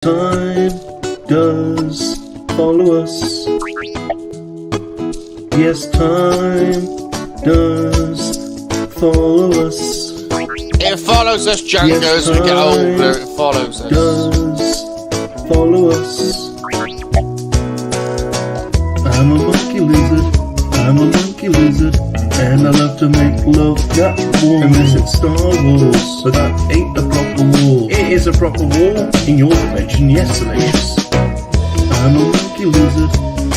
Time does follow us. Yes, time does follow us. It follows us, Jango, Yes, as we get older. It follows us. Does follow us. I'm a monkey lizard. I'm a monkey lizard. And I love to make love that warm. Unless it's Star Wars, but that ain't a proper war. It is a proper war in your dimension, yes, Salacious. I'm a monkey lizard.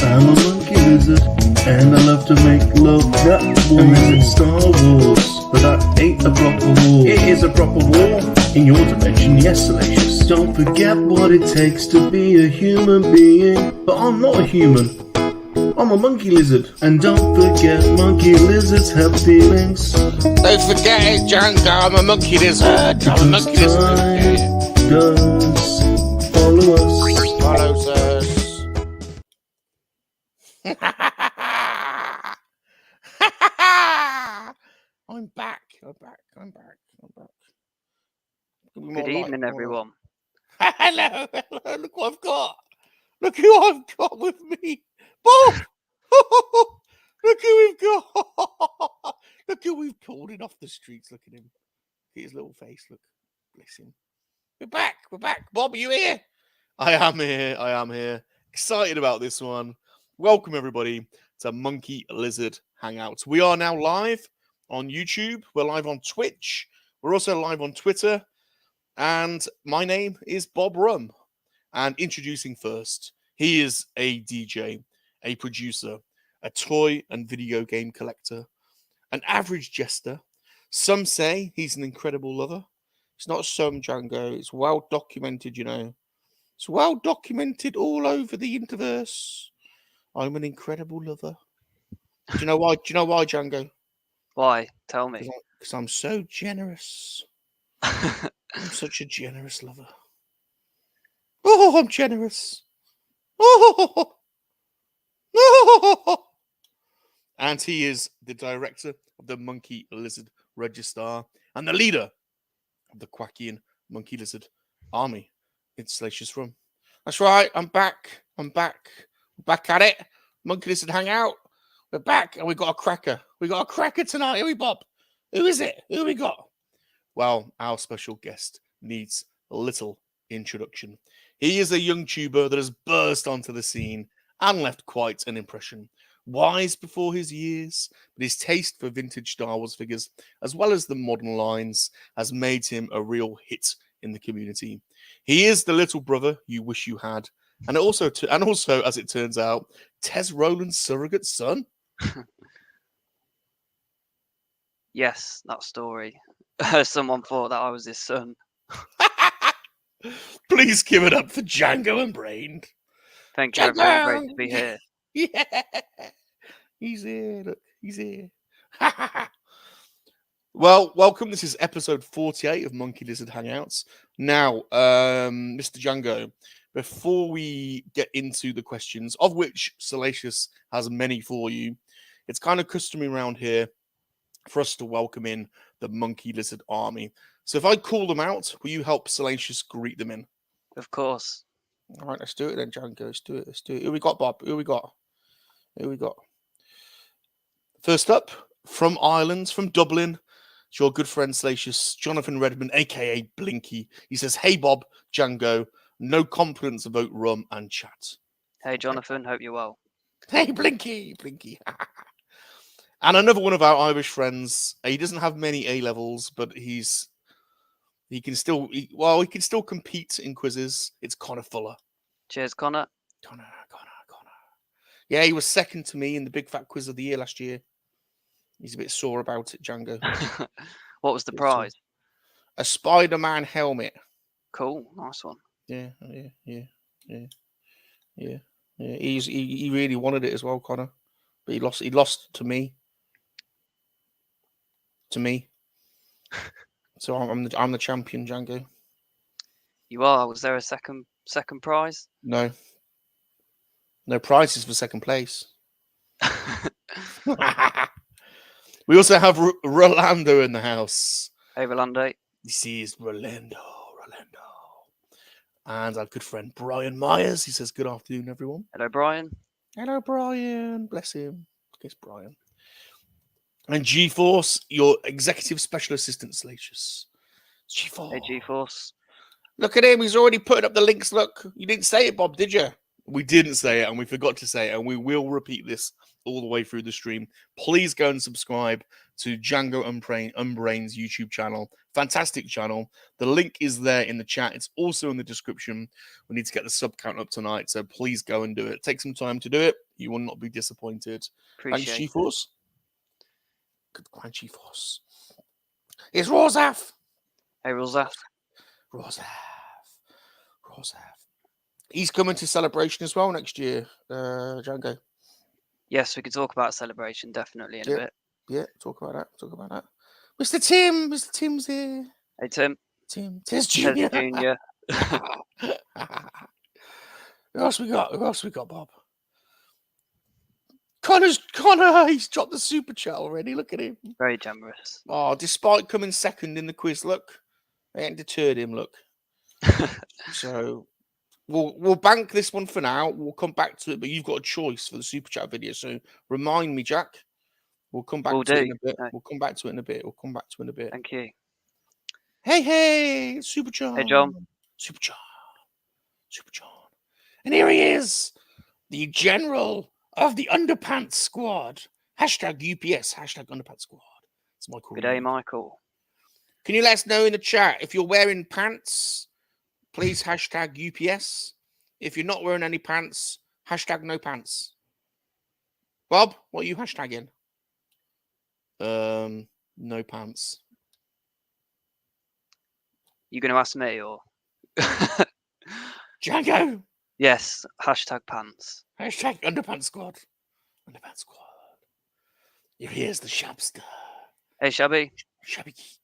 I'm a monkey lizard. And I love to make love that warm. Unless it's Star Wars, but that ain't a proper war. It is a proper war in your dimension, yes, Salacious. Don't forget what it takes to be a human being. But I'm not a human. I'm a monkey lizard. And don't forget, monkey lizards have feelings. Don't forget it, Jango. I'm a monkey lizard. I'm a monkey lizard. Time does follow us. Follows us. I'm back. I'm back. I'm back. I'm back. Good evening, everyone. Hello. Hello. Look what I've got. Look who I've got with me. Bob! Look who we've got! Look who we've pulled in off the streets. Look at him. Look at his little face. Look. Bless him. We're back. We're back. Bob, are you here? I am here. I am here. Excited about this one. Welcome, everybody, to Monkey-Lizard Hangouts. We are now live on YouTube. We're live on Twitch. We're also live on Twitter. And my name is Bob Rum. And introducing first, he is a DJ, a producer, a toy and video game collector, an average jester. Some say he's an incredible lover. It's not some, Jango. It's well documented, you know. It's well documented all over the interverse. I'm an incredible lover. Do you know why? Do you know why, Jango? Why? Tell me. Because I'm so generous. I'm such a generous lover. Oh, I'm generous. Oh. And he is the director of the Monkey-Lizard Register and the leader of the KoWaKiaN MoNKeY-LiZaRD army in SalaciousRum. That's right, I'm back. I'm back. We're back at it. Monkey-Lizard Hangout. We're back and we got a cracker. We got a cracker tonight. Here we Bob. Who is it? Who we got? Well, our special guest needs a little introduction. He is a young tuber that has burst onto the scene and left quite an impression. Wise before his years, but his taste for vintage Star Wars figures, as well as the modern lines, has made him a real hit in the community. He is the little brother you wish you had, and also, as it turns out, Tez Roland's surrogate son. Yes, that story. Someone thought that I was his son. Please give it up for Jango Unbrained. Thank you, everyone. Great to be here. Yeah, he's here. Look, he's here. Well, welcome. This is episode 48 of Monkey-Lizard Hangouts. Now, Mr. Jango, before we get into the questions, of which Salacious has many for you, it's kind of customary around here for us to welcome in the Monkey-Lizard army. So if I call them out, will you help Salacious greet them in? Of course. All right, let's do it then, Jango. Let's do it. Let's do it. Who we got, Bob? Who we got? Who we got? First up, from Ireland, from Dublin, it's your good friend Salacious, Jonathan Redmond, a.k.a. Blinky. He says, hey, Bob, Jango, no confidence about rum and chat. Hey, Jonathan. Hope you're well. Hey, Blinky, Blinky. And another one of our Irish friends. He doesn't have many A-levels, but he can still compete in quizzes. It's Connor Fuller. Cheers, Connor. Connor. Yeah, he was second to me in the Big Fat Quiz of the Year last year. He's a bit sore about it, Jango. What was the prize? A Spider-Man helmet. Cool. Nice one. Yeah. He really wanted it as well, Connor. But he lost to me. So I'm the champion, Jango. You are. Was there a second prize? No prizes for second place. We also have Rolando in the house. Hey, Rolando. This is Rolando. And our good friend Brian Myers. He says, good afternoon, everyone. Hello, Brian. Hello, Brian. Bless him. It's Brian. And G-Force, your executive special assistant, Salacious. G-Force. Hey, G-Force. Look at him. He's already putting up the links. Look, you didn't say it, Bob, did you? We didn't say it, and we forgot to say it, and we will repeat this all the way through the stream. Please go and subscribe to Jango Unbrained's YouTube channel. Fantastic channel. The link is there in the chat. It's also in the description. We need to get the sub count up tonight, so please go and do it. Take some time to do it. You will not be disappointed. Thanks, Appreciate it. G-Force. Good grind, G-Force. It's Rosaf. Hey, Rosaf. Rosaf. He's coming to Celebration as well next year, Jango. Yes, we could talk about Celebration definitely in a bit. Yeah, talk about that. Mr. Tim. Mr. Tim's here. Hey, Tim. Tez Jr. Jr. Who else we got, Bob? Connor, he's dropped the super chat already. Look at him. Very generous. Oh, despite coming second in the quiz, look. They ain't deterred him, look. So we'll bank this one for now. We'll come back to it, but you've got a choice for the super chat video. So remind me, Jack. We'll come back to it in a bit. No. We'll come back to it in a bit. Thank you. Hey, Super John. Hey, John. Super John. And here he is, the general of the Underpants Squad. Hashtag UPS, hashtag Underpants Squad. It's Michael. Good day, Michael. Can you let us know in the chat if you're wearing pants? Please hashtag UPS. If you're not wearing any pants, hashtag no pants. Bob, what are you hashtagging? No pants. You going to ask me or? Jango. Yes. Hashtag pants. Hashtag Underpants Squad. Here he is, the Shabster. Hey, Shabby. Shabby geek.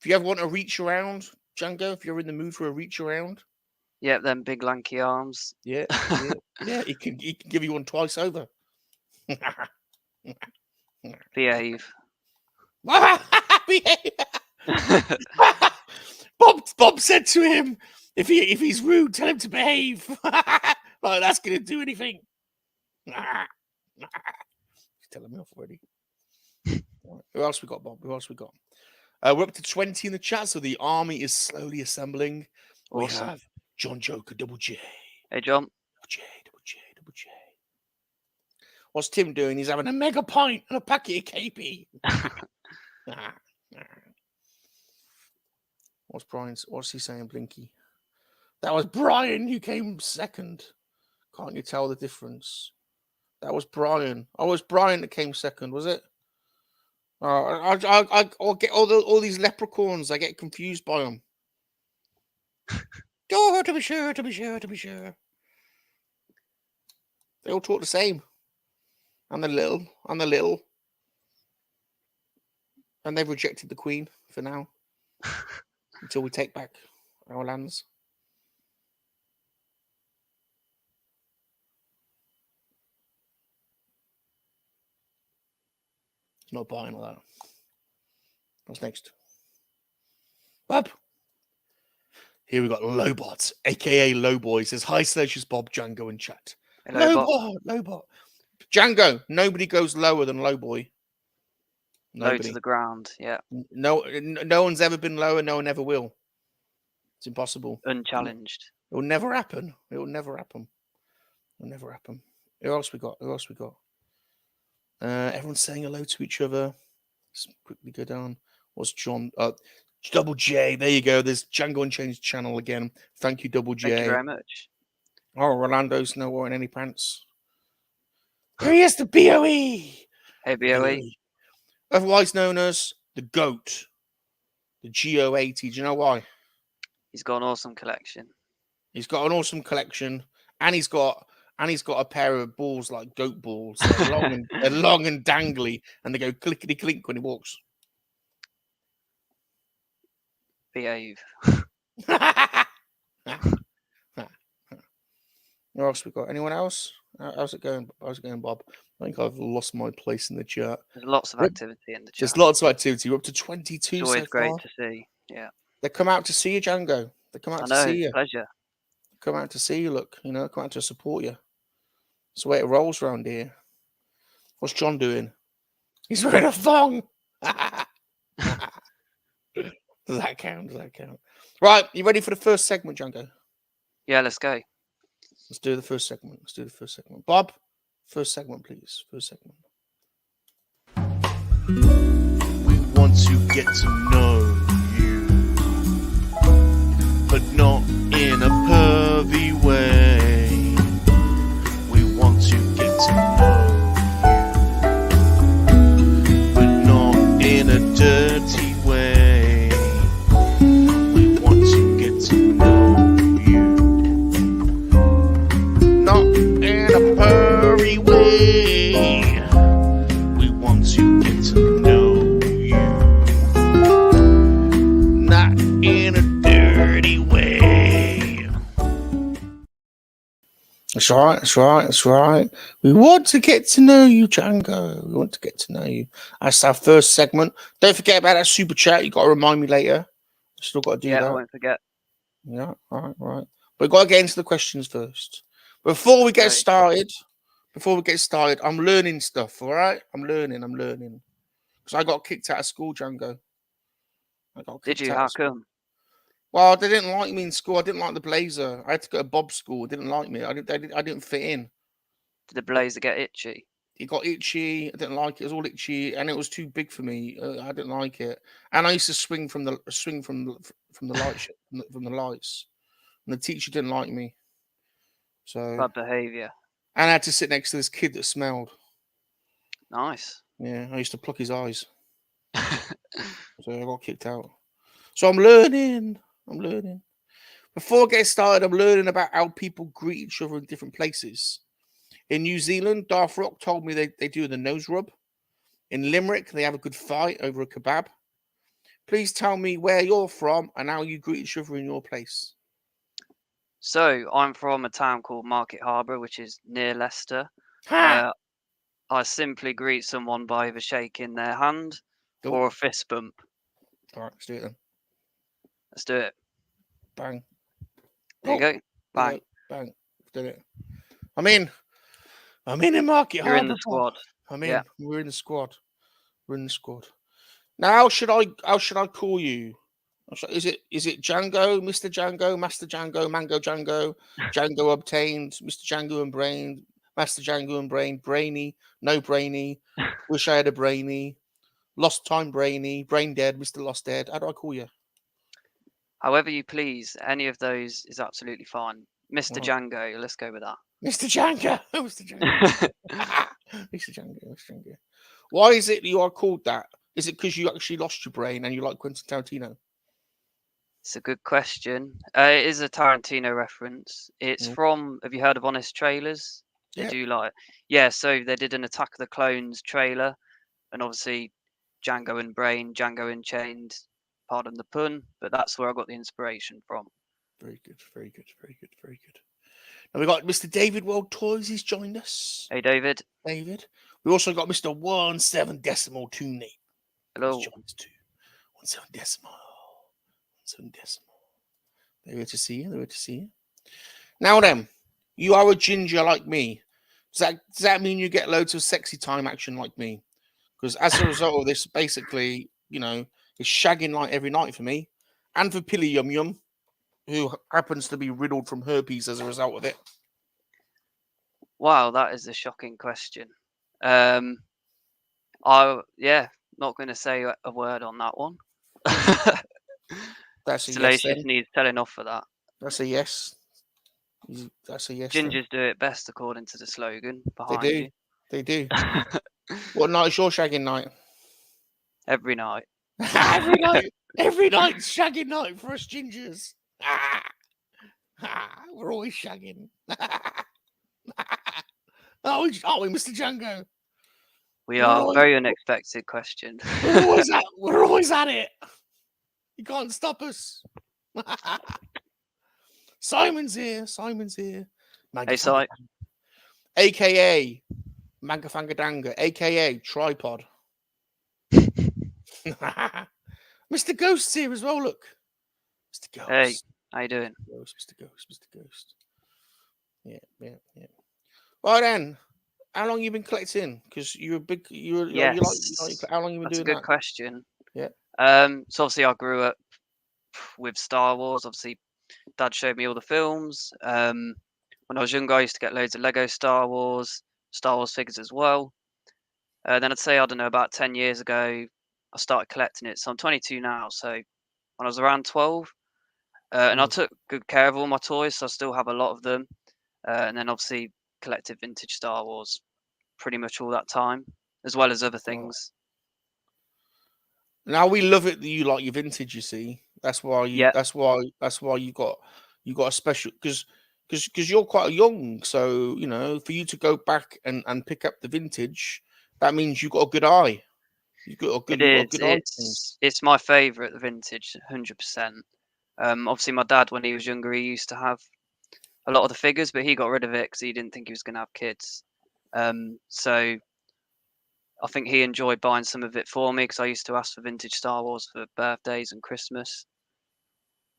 If you ever want to reach around, Jango, if you're in the mood for a reach around. Yep, them big lanky arms. Yeah, he can give you one twice over. Behave. Bob said to him, if he's rude, tell him to behave. Like that's gonna do anything. He's telling me off already. Who else we got, Bob? We're up to 20 in the chat, so the army is slowly assembling. Awesome. We have John Joker, Double J. Hey, John. Double J. What's Tim doing? He's having a mega pint and a packet of KP. What's he saying, Blinky? That was Brian who came second. Can't you tell the difference? That was Brian. Oh, it was Brian that came second, was it? I'll get all these leprechauns. I get confused by them. Oh, to be sure. They all talk the same. And the little. And they've rejected the Queen for now. Until we take back our lands. It's not buying all that. What's next? Bob. Here we got Lowbot, aka Lowboy. Says, hi, Salacious Bob, Jango, and chat. Hello, Lowbot. Jango, nobody goes lower than Lowboy. Low to the ground, yeah. No one's ever been lower. No one ever will. It's impossible. Unchallenged. It will never happen. Who else we got? Everyone's saying hello to each other. Let's quickly go down. What's John? Double J. There you go. There's Jango Unchained channel again. Thank you, Double J. Thank you very much. Oh, Rolando's not wearing any pants. Here he is, the BOE. Hey, BOE. Otherwise known as the GOAT. The GO80. Do you know why? He's got an awesome collection. He's got an awesome collection, and he's got a pair of balls like goat balls. They're long and dangly, and they go clickety clink when he walks. Behave. What else we got? Anyone else? How's it going? Bob? I think I've lost my place in the chat. There's lots of activity in the chat. There's lots of activity. We're up to 22 It's always so great far. to see. Yeah. They come out to see you, Jango. They come out I to know, see it's a you. pleasure. Come out to see you. Look, you know, come out to support you. It's the way it rolls around here. What's John doing? He's wearing a thong. Does that count? Does that count? Right, you ready for the first segment, Jango? Yeah, let's go. Let's do the first segment. Let's do the first segment. Bob, first segment, please. First segment. We want to get to know you, but not in a pervy way. We want to get to know you, but not in a dirty way. We want to get to know you, not in a pervy way. We want to get to know you, not in a dirty way. That's right. That's right. That's right. We want to get to know you, Jango. We want to get to know you. That's our first segment. Don't forget about that super chat. You got to remind me later. Still got to do Yeah, that. I won't forget. Yeah. All right. Right. But we've got to get into the questions first. Before we get started, I'm learning stuff. All right. I'm learning. Because I got kicked out of school, Jango. Did you? How come? Well, they didn't like me in school. I didn't like the blazer. I had to go to Bob's school. They didn't like me. I didn't fit in. Did the blazer get itchy? It got itchy. I didn't like it. It was all itchy, and it was too big for me. I didn't like it. And I used to swing from the light from the lights. And the teacher didn't like me. So Bad behaviour. and I had to sit next to this kid that smelled. Nice. Yeah, I used to pluck his eyes. So I got kicked out. So I'm learning. Before I get started, I'm learning about how people greet each other in different places. In New Zealand, Darth Rock told me they do the nose rub. In Limerick, they have a good fight over a kebab. Please tell me where you're from and how you greet each other in your place. So I'm from a town called Market Harbour, which is near Leicester. Ha! I simply greet someone by either shaking their hand or a fist bump. All right, let's do it then. Let's do it. Bang. There you go. Bang. Bang. Did it. I'm in Market Harbour. You're in the squad. I'm in. Yeah. We're in the squad. Now, how should I call you? Is it Jango, Mr. Jango, Master Jango, Mango Jango, Jango Obtained, Mr. Jango Unbrained, Master Jango Unbrained, Brainy, No Brainy, Wish I Had a Brainy, Lost Time Brainy, Brain Dead, Mr. Lost Dead? How do I call you? However you please. Any of those is absolutely fine. Mr. Right. Jango, let's go with that. Mr. Jango. Mr. Jango. Mr. Jango. Why is it you are called that? Is it because you actually lost your brain and you like Quentin Tarantino? It's a good question. It is a Tarantino reference. It's from, have you heard of Honest Trailers? They do like, yeah, so they did an Attack of the Clones trailer, and obviously Jango Unbrained, Jango Unchained, pardon the pun, but that's where I got the inspiration from. Very good. Now we got Mr. David World Toys. He's joined us. Hey, David. We also got Mr. 17.2 Nate. Hello. He's joined us too. 17 decimal. They're here to see you. Now then, you are a ginger like me. Does that mean you get loads of sexy time action like me? Because as a result of this, basically, you know, it's shagging night every night for me. And for Pilly Yum Yum, who happens to be riddled from herpes as a result of it. Wow, that is a shocking question. Not going to say a word on that one. That's a Salacious yes. needs telling off for that. That's a yes. That's a yes. Gingers do it best according to the slogan behind you. They do. What night is your shagging night? Every night. Every night's shagging night for us gingers. We're always shagging. Aren't we, Mr. Jango? We are. Very unexpected question. We're always at it. You can't stop us. Simon's here. Hey, Si. AKA Mangafangadanga, AKA Tripod. Mr. Ghost's here as well, look. Mr. Ghost. Hey, How you doing? Mr. Ghost. Yeah. Right then, how long you been collecting? Because you're a big, Yes, how long you been that's a doing good that? question. Yeah. So obviously I grew up with Star Wars. Obviously, Dad showed me all the films. When I was younger, I used to get loads of Lego Star Wars figures as well. Then I'd say, I don't know, about 10 years ago, I started collecting it. So I'm 22 now. So when I was around 12, and I took good care of all my toys, so I still have a lot of them. And then obviously collected vintage Star Wars pretty much all that time, as well as other things. Now we love it that you like your vintage. You see, that's why Yeah, you got a special because you're quite young. So for you to go back and pick up the vintage, that means you got a good eye. You got a good eye. For things. It's my favourite, the vintage, 100%. Obviously my dad, when he was younger, he used to have a lot of the figures, but he got rid of it because he didn't think he was going to have kids. So I think he enjoyed buying some of it for me because I used to ask for vintage Star Wars for birthdays and Christmas.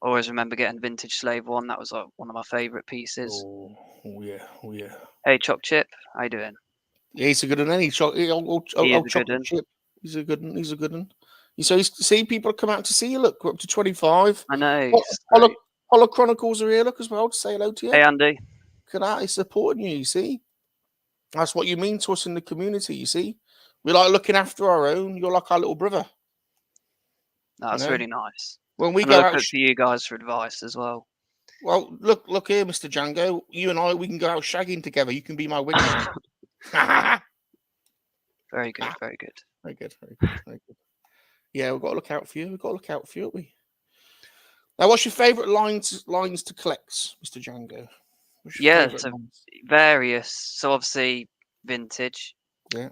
I always remember getting vintage Slave One. That was like one of my favourite pieces. Oh yeah. Hey, Chop Chip, how you doing? Yeah, he's a good one. Any old He is a good chocolate one. chip. He's a good one. He's a good one. So you see people come out to see you. Look, we're up to 25. I know. It's great. Hollow Chronicles are here. Look as well to say hello to you. Hey, Andy. Look at that. He's supporting you. You see, that's what you mean to us in the community. You see, we like looking after our own. You're like our little brother. That's really nice. When we And I go look out, up to you guys for advice as well. well, look here, Mr. Jango. You and I, we can go out shagging together. You can be my wingman. Very good. Very good. Very good. Yeah, we've got to look out for you. Haven't we? Now, what's your favourite lines to collect, Mr. Django? What's your Yeah, favourite so lines? various. So obviously vintage. Yeah.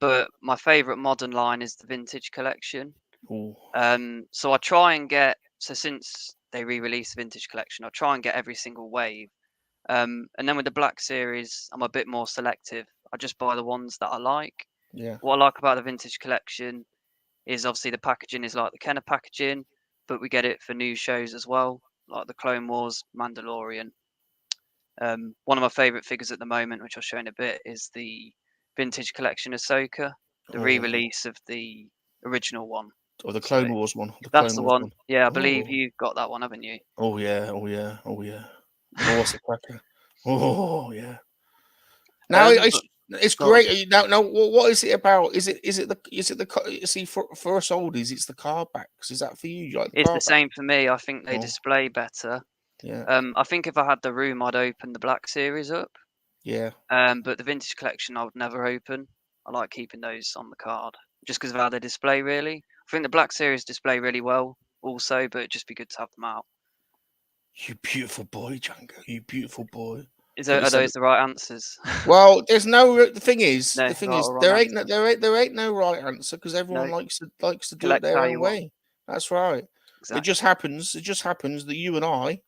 But my favourite modern line is the vintage collection. Ooh. So I try and get, so since they re-released the vintage collection, I try and get every single wave. And then with the Black Series, I'm a bit more selective. I just buy the ones that I like. Yeah. What I like about the vintage collection is obviously the packaging is like the Kenner packaging, but we get it for new shows as well, like the Clone Wars, Mandalorian. One of my favourite figures at the moment, which I'll show in a bit, is the vintage collection Ahsoka, the re-release of the original one. Or the So Clone Wars one. that's the one. Yeah, I believe Oh. you got that one, haven't you? Oh yeah. Oh, what's the cracker? Oh yeah. Now it's Go on. great. Now, what is it about? Is it the see for us oldies? It's the card backs. Is that for you? You like the It's the card back? same for me. I think they Oh, display better. yeah. I think if I had the room, I'd open the Black Series up. Yeah. But the vintage collection, I would never open. I like keeping those on the card just because of how they display. Really, I think the Black Series display really well, also, but it'd just be good to have them out. You beautiful boy, Django. You beautiful boy. Are those the right answers? Well, there's no. The thing is, No, right or wrong there ain't answer. there ain't no right answer because everyone No, likes to do it collect their how own you want. way. That's right. Exactly. It just happens that you and I,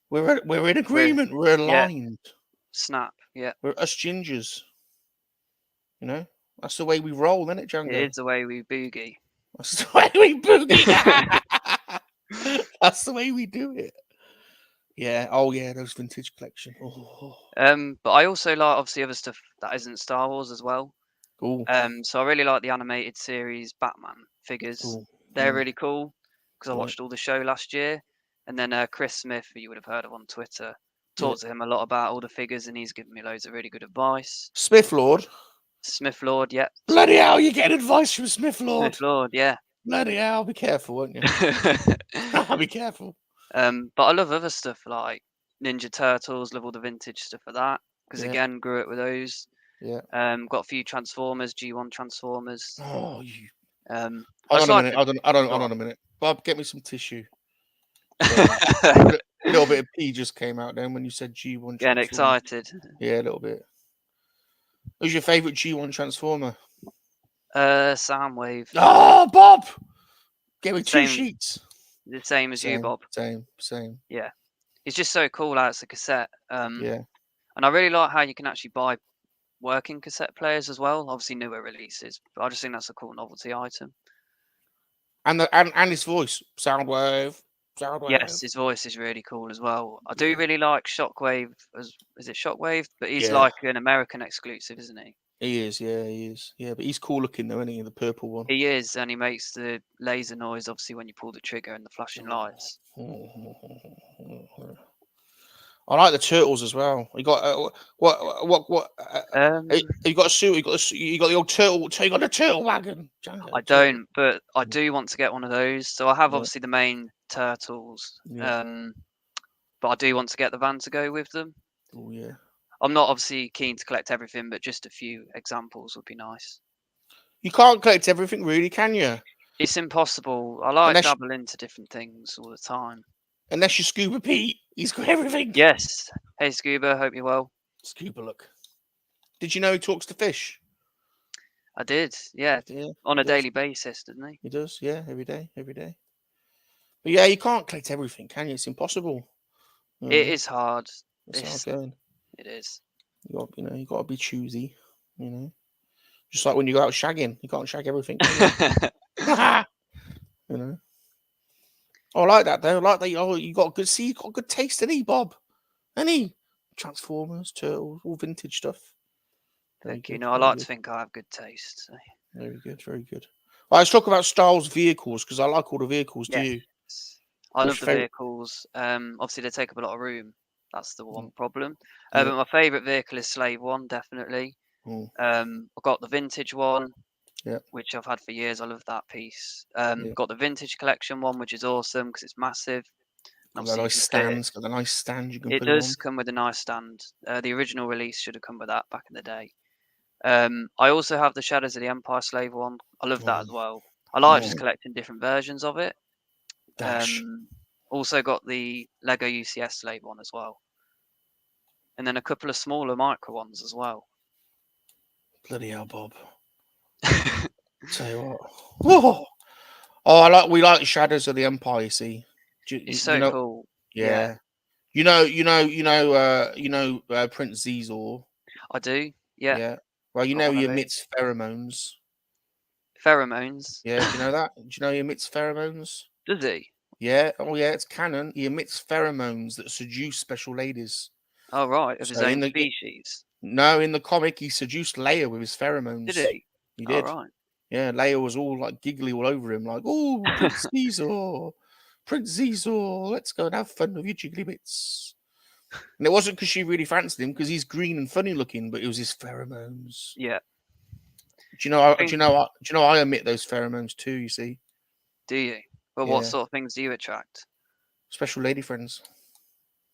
we're in We're agreement. We're aligned. snap. Yeah, We're us gingers. That's the way we roll, isn't it, Django? it is the way we boogie. That's the way we boogie. That's the way we do it. Yeah. Oh yeah, those vintage collection. Oh. But I also like obviously other stuff that isn't Star Wars as well. Cool. So I really like the animated series Batman figures. Cool. They're Yeah. really cool because I Yeah. watched all the show last year. And then Chris Smith, who you would have heard of on Twitter, talked to him a lot about all the figures, and he's given me loads of really good advice. Smith Lord. Smith Lord, yep. Bloody hell, you get advice from Smith Lord. Smith Lord, yeah. Bloody hell, be careful, won't you? Be careful. But I love other stuff like Ninja Turtles, love all the vintage stuff for that. Because again, grew up with those. Yeah. Got a few Transformers, G1 Transformers. Oh, you. Hold on a minute. Hold on a minute. Bob, get me some tissue. A little bit of pee just came out then when you said G1 Getting Transformer. excited. Yeah, a little bit. Who's your favourite G1 Transformer? Soundwave. Oh, Bob! Get me two sheets. The same as you, Bob. Same. Yeah. It's just so cool how it's a cassette. Yeah. And I really like how you can actually buy working cassette players as well. Obviously newer releases, but I just think that's a cool novelty item. And his voice, Soundwave. Yes, his voice is really cool as well. I do really like Shockwave. Is it Shockwave? But he's Yeah. like an American exclusive, isn't he? He is, yeah, he is. Yeah, but he's cool looking though, isn't he? The purple one. He is, and he makes the laser noise, obviously, when you pull the trigger and the flashing lights. I like the turtles as well. You got what? You got a suit. You got the old turtle. You got the turtle wagon. Jango, I turtle. don't, but I do want to get one of those. So I have Yeah. obviously the main turtles, Yeah. but I do want to get the van to go with them. Oh yeah. I'm not obviously keen to collect everything, but just a few examples would be nice. You can't collect everything, really, can you? It's impossible. I like dabble into different things all the time. Unless you're Scuba Pete, he's got everything. Yes. Hey Scuba, hope you're well. Scuba, look. Did you know he talks to fish? I did, yeah. On a daily basis, doesn't he? He does, yeah, every day. But yeah, you can't collect everything, can you? It's impossible. It is hard. It's hard going. It is. You got to be choosy. Just like when you go out shagging, you can't shag everything. Can you? Oh, I like that though. I like that. Oh, you got good taste, didn't he, Bob? Any Transformers, Turtles, all vintage stuff. Thank you. No, I like to think I have good taste. So. Very good, very good. Well, let's talk about Styles vehicles because I like all the vehicles. Do you? I love the vehicles. Obviously, they take up a lot of room. That's the one problem. But my favourite vehicle is Slave One, definitely. I've got the vintage one, which I've had for years. I love that piece. Got the vintage collection one, which is awesome because it's massive. Got the nice stands. Got the nice stand you can put it does come with a nice stand. The original release should have come with that back in the day. I also have the Shadows of the Empire Slave one. I love that as well. I like just collecting different versions of it. Also got the Lego UCS Slave one as well. And then a couple of smaller micro ones as well. Bloody hell, Bob. Tell you what. Whoa. Oh, we like the Shadows of the Empire, you see. It's so cool. Yeah. You know Prince Zizor. I do. Yeah. Yeah. Well, he emits pheromones. Pheromones? Yeah, do you know that? Do you know he emits pheromones? Does he? Yeah. Oh, yeah, it's canon. He emits pheromones that seduce special ladies. Oh, right. Of his own species? No, in the comic, he seduced Leia with his pheromones. Did he? He did. Oh, right. Yeah, Leia was all like giggly all over him, like, oh, Prince Zizor, let's go and have fun with your jiggly bits. And it wasn't because she really fancied him, because he's green and funny looking, but it was his pheromones. Yeah. Do you know I emit those pheromones too, you see? Do you? Well, what sort of things do you attract? Special lady friends.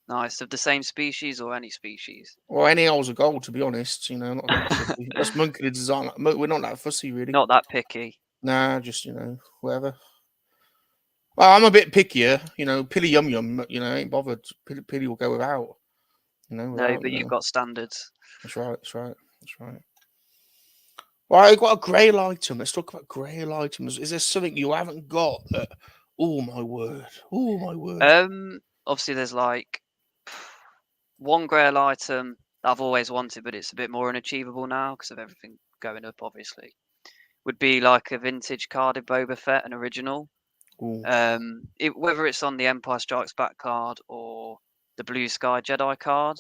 Nice. Of the same species or any species? Well, any holes of gold, to be honest. Not that's monkey design. We're not that fussy, really. Not that picky. Nah, just whatever. Well, I'm a bit pickier. Pilly Yum Yum. Ain't bothered. Pilly will go without. No, but you've got standards. That's right. Well, I got a grail item. Let's talk about grail items. Is there something you haven't got? Oh my word! Obviously, there's like one grail item that I've always wanted, but it's a bit more unachievable now because of everything going up. Obviously, would be like a vintage carded Boba Fett, an original. Whether it's on the Empire Strikes Back card or the Blue Sky Jedi card.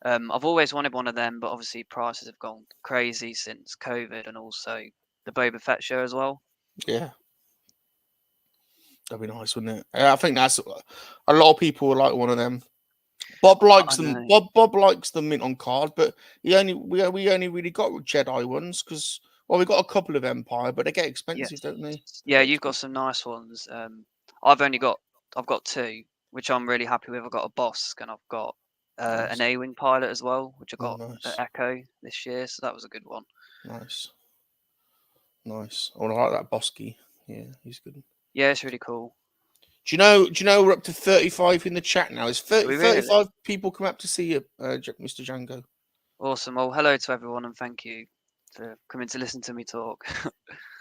I've always wanted one of them, but obviously prices have gone crazy since COVID and also the Boba Fett show as well. Yeah. That'd be nice, wouldn't it? I think that's a lot of people would like one of them. Bob likes them. Bob likes them mint on card, but we only really got Jedi ones because we got a couple of Empire, but they get expensive, don't they? Yeah, you've got some nice ones. I've got two, which I'm really happy with. I've got a Bosk and I've got an A-wing pilot as well, which I got at Echo this year, so that was a good one. Nice. Oh, I like that Bosky. Yeah, he's good. Yeah, it's really cool. Do you know we're up to 35 in the chat now? It's 35 people come up to see you, Mr. Jango. Awesome. Well, hello to everyone and thank you for coming to listen to me talk.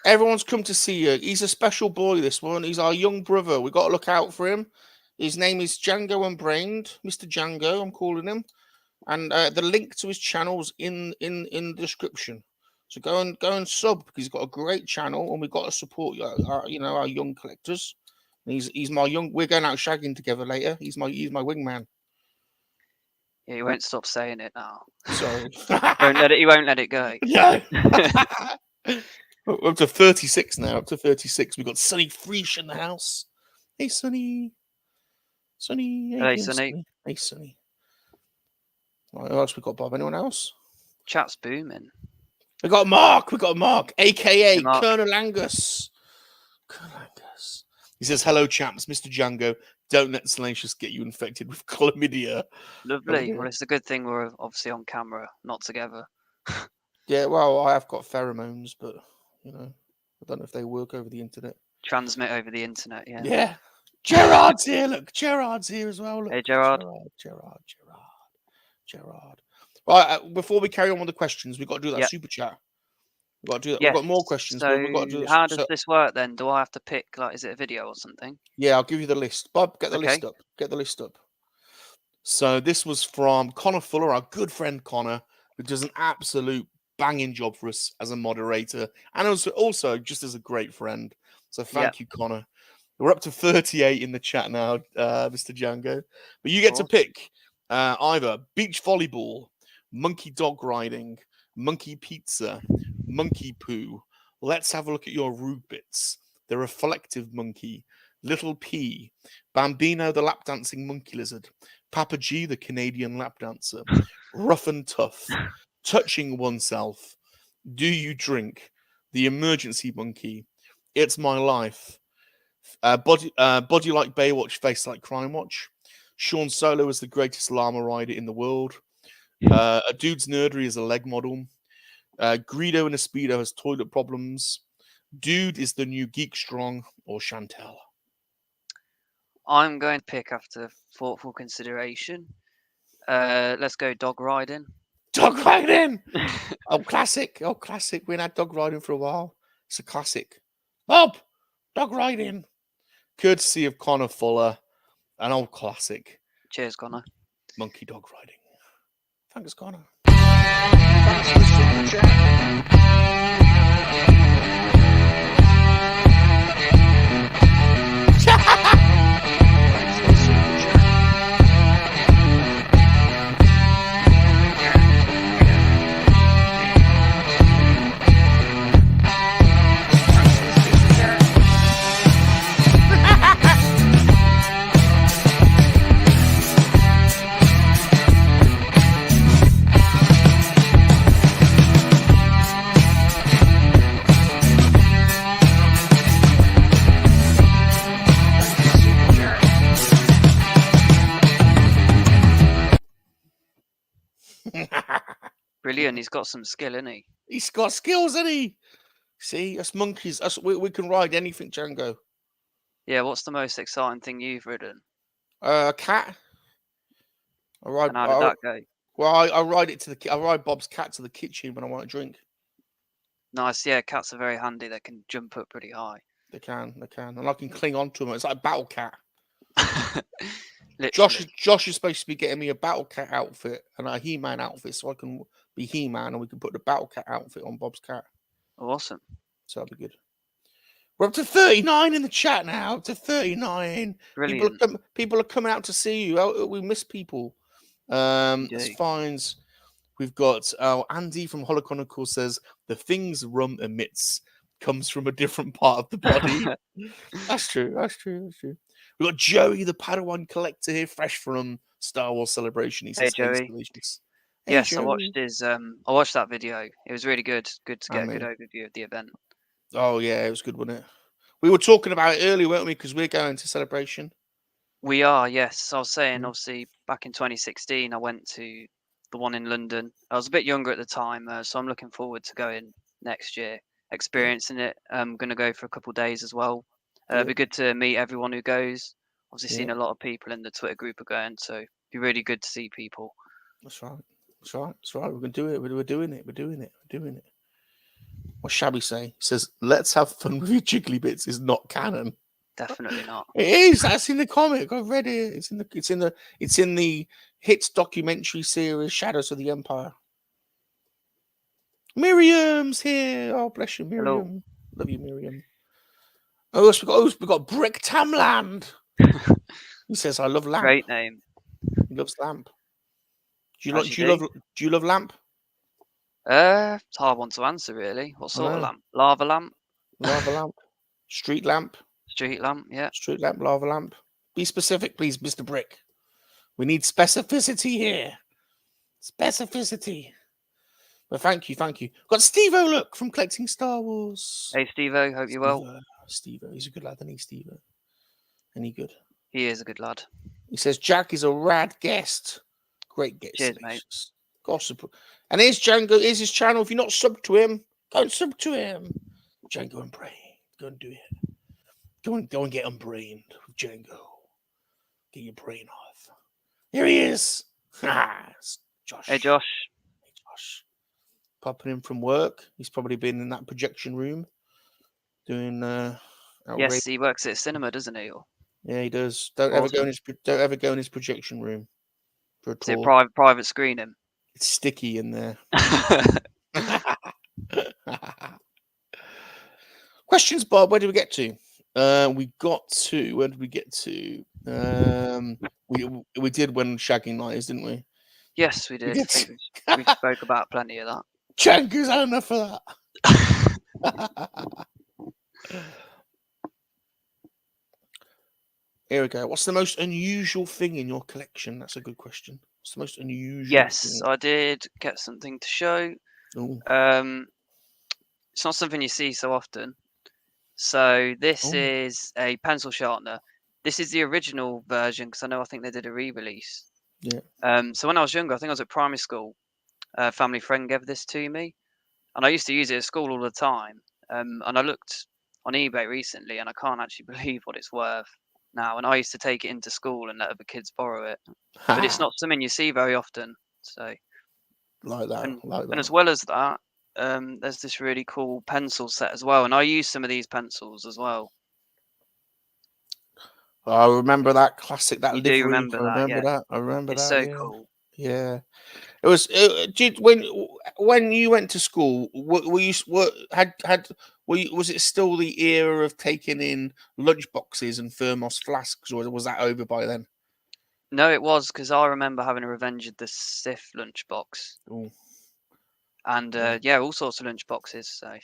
Everyone's come to see you. He's a special boy, this one. He's our young brother. We've got to look out for him. His name is Jango Unbrained, Mr. Jango, I'm calling him. And the link to his channel's in the description. So go and sub because he's got a great channel and we've got to support our young collectors. He's my young. We're going out shagging together later. He's my wingman. Yeah, he won't stop saying it now. Sorry. He won't let it go. No. We're up to 36 now. Up to 36. We've got Sonny Freesh in the house. Hey, Sonny. Sonny. Hey, Sonny. Hey, Sonny. What else we got, Bob? Anyone else? Chat's booming. We got Mark. aka Hey, Mark. Colonel Angus. Colonel Angus. He says, "Hello, chaps. Mr. Jango, don't let Salacious get you infected with chlamydia." Lovely. Well, it's a good thing we're obviously on camera, not together. Yeah, well, I have got pheromones, but I don't know if they work over the internet. Transmit over the internet, yeah. Yeah. Gerard's here. Look, Gerard's here as well. Look. Hey, Gerard. Gerard. Right, before we carry on with the questions, we've got to do that super chat. We've got to do that. Yes. We've got more questions. So we've got to do how does this work then? Do I have to pick, like, is it a video or something? Yeah, I'll give you the list. Bob, get the list up. Get the list up. So this was from Connor Fuller, our good friend Connor, who does an absolute banging job for us as a moderator and also just as a great friend. So thank you, Connor. We're up to 38 in the chat now, Mr. Jango. But you get to pick either beach volleyball, monkey dog riding, monkey pizza, monkey poo. Let's have a look at your root bits. The reflective monkey, Little P, Bambino the lap dancing monkey lizard, Papa G the Canadian lap dancer, Rough and Tough, Touching Oneself, Do You Drink, The Emergency Monkey, It's My Life, Body Like Baywatch, Face Like Crime Watch, Sean Solo is the greatest llama rider in the world, A Dude's Nerdery is a leg model, Greedo in a Speedo has toilet problems, Dude is the new Geek Strong, or Chantel. I'm going to pick after thoughtful consideration. Let's go dog riding. Dog riding! Oh, classic. Oh, classic. We ain't had dog riding for a while. It's a classic. Bob! Dog riding. Courtesy of Connor Fuller. An old classic. Cheers, Connor. Monkey dog riding. Thanks, Connor. Thanks for the super chat. Thanks for the super chat. Thanks for the super chat. Brilliant. He's got some skill, isn't he? He's got skills, hasn't he? See, us monkeys, we can ride anything, Django. Yeah, what's the most exciting thing you've ridden? A cat. I ride. And how did that go? Well, I ride it to I ride Bob's cat to the kitchen when I want a drink. Nice. Yeah, cats are very handy. They can jump up pretty high. They can, and I can cling on to them. It's like a battle cat. Literally. Josh is supposed to be getting me a battle cat outfit and a He-Man outfit, so I can be He-Man and we can put the battle cat outfit on Bob's cat. Awesome. So that'll be good. We're up to 39 in the chat now. Up to 39. Brilliant. People are coming out to see you. We miss people. As fines. We've got Andy from Holochronicle says the things rum emits comes from a different part of the body. That's true. We've got Joey, the Padawan collector here, fresh from Star Wars Celebration. He says, Hey, Joey. Hey, Yes, Joey. I watched that video. It was really good. Good to get a good overview of the event. Oh yeah, it was good, wasn't it? We were talking about it earlier, weren't we? Because we're going to Celebration. We are, yes. I was saying, obviously, back in 2016, I went to the one in London. I was a bit younger at the time, so I'm looking forward to going next year, experiencing it. I'm going to go for a couple of days as well. It'd be good to meet everyone who goes. Obviously, seen a lot of people in the Twitter group are going, so it'd be really good to see people. That's right. We're going to do it. We're doing it. What Shabby say? He says, "Let's have fun with your jiggly bits." Is not canon. Definitely not. It is. That's in the comic. I've read it. It's in the hit documentary series Shadows of the Empire. Miriam's here. Oh, bless you, Miriam. Hello. Love you, Miriam. Oh, we've got Brick Tamland. He says, "I love lamp." Great name. He loves lamp. Do you As like? you Do you love lamp? It's a hard one to answer, really. What sort of know. lamp? Lava lamp? Lava lamp, street lamp, Street lamp? Yeah. street lamp, lava lamp. Be specific, please, Mr. Brick. We need specificity here. Specificity. But thank you. Got Steve-O, look, from Collecting Star Wars. Hey, Steve-O, hope you're well. Steve-O, he's a good lad, isn't he, Steve-O? Any good? He is a good lad. He says Jack is a rad guest. Great guest. Cheers, mate. Gossip. And here's Jango. Here's his channel. If you're not subbed to him, go and sub to him. Jango Unbrained. Go and do it. Go and get unbrained with Jango. Get your brain off. Here he is. It's Josh. Hey, Josh. Hey, Josh. Popping in from work. He's probably been in that projection room doing. Yes, he works at a cinema, doesn't he? Or Yeah, he does. Don't ever go in his projection room for a is it tour. private screening? It's sticky in there. Questions, Bob. Where did we get to? We got to. Where did we get to? We did when shagging night is, didn't we? Yes, we did. We spoke about plenty of that. Jango's had enough of that. Here we go. What's the most unusual thing in your collection? That's a good question. What's the most unusual? Yes, thing? I did get something to show. Ooh. It's not something you see so often. So this is a pencil sharpener. This is the original version because I think they did a re-release. Yeah. So when I was younger, I think I was at primary school. A family friend gave this to me, and I used to use it at school all the time. And I looked on eBay recently, and I can't actually believe what it's worth now. And I used to take it into school and let other kids borrow it, but it's not something you see very often. So like that. And as well as that, there's this really cool pencil set as well, and I use some of these pencils as well. I remember that classic. That you do remember I remember that? that. I remember It's that. so cool. Yeah, it was. When you went to school, was it still the era of taking in lunch boxes and thermos flasks, or was that over by then? No, it was because I remember having a Revenge of the Sith lunchbox. Ooh. And all sorts of lunch boxes. So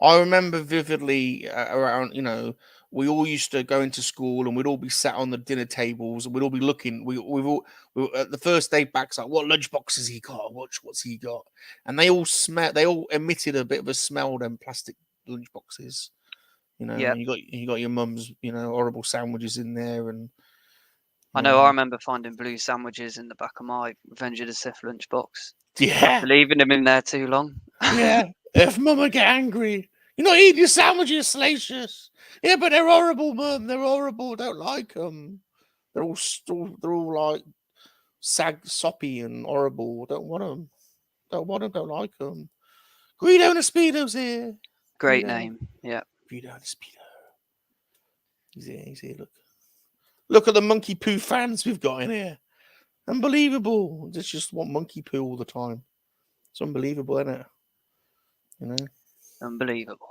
I remember vividly around. We all used to go into school and we'd all be sat on the dinner tables and we'd all be looking. We the first day back's like, what lunch boxes he got? What's he got? And they all emitted a bit of a smell. Them plastic lunch boxes. Yeah. And you got your mum's horrible sandwiches in there, and I know. I remember finding blue sandwiches in the back of my Revenge of the Sith lunchbox. Yeah, after leaving them in there too long. Yeah, if Mum get angry, you're not eating your sandwiches, Salacious. Yeah, but they're horrible, Mum. They're horrible. Don't like them. They're all like soppy and horrible. Don't want them. Don't like them. Greedo and Speedo's here. Great name. Yeah. Greedo and Speedo. He's here. Look at the monkey poo fans we've got in here. Unbelievable. They just want monkey poo all the time. It's unbelievable, isn't it? Unbelievable.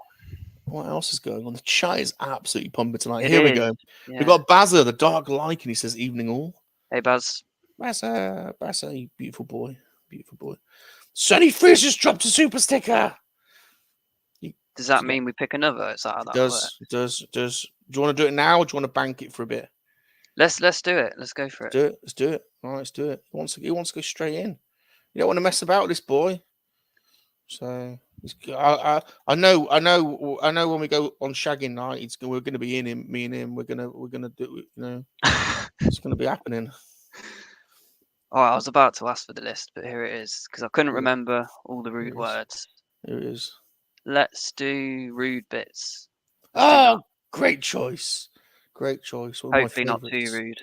What else is going on? The chat is absolutely pumping tonight. Here we go. Yeah. We've got Bazza, the Dark Lycan. He says, evening all. Hey, Baz. Bazza, you beautiful boy. Beautiful boy. Sonny Frizz just dropped a super sticker. Does that mean we pick another? Is that how that works? It does. Do you want to do it now or do you want to bank it for a bit? Let's do it. Let's go for it. Let's do it. All right, let's do it. He wants to go straight in. You don't want to mess about with this boy. So I know when we go on shagging night, we're going to be in him. Me and him. We're gonna do it. It's going to be happening. Oh, I was about to ask for the list, but here it is because I couldn't remember all the rude words. Here it is. Let's do rude bits. Oh, great choice. Great choice. Hopefully not too rude.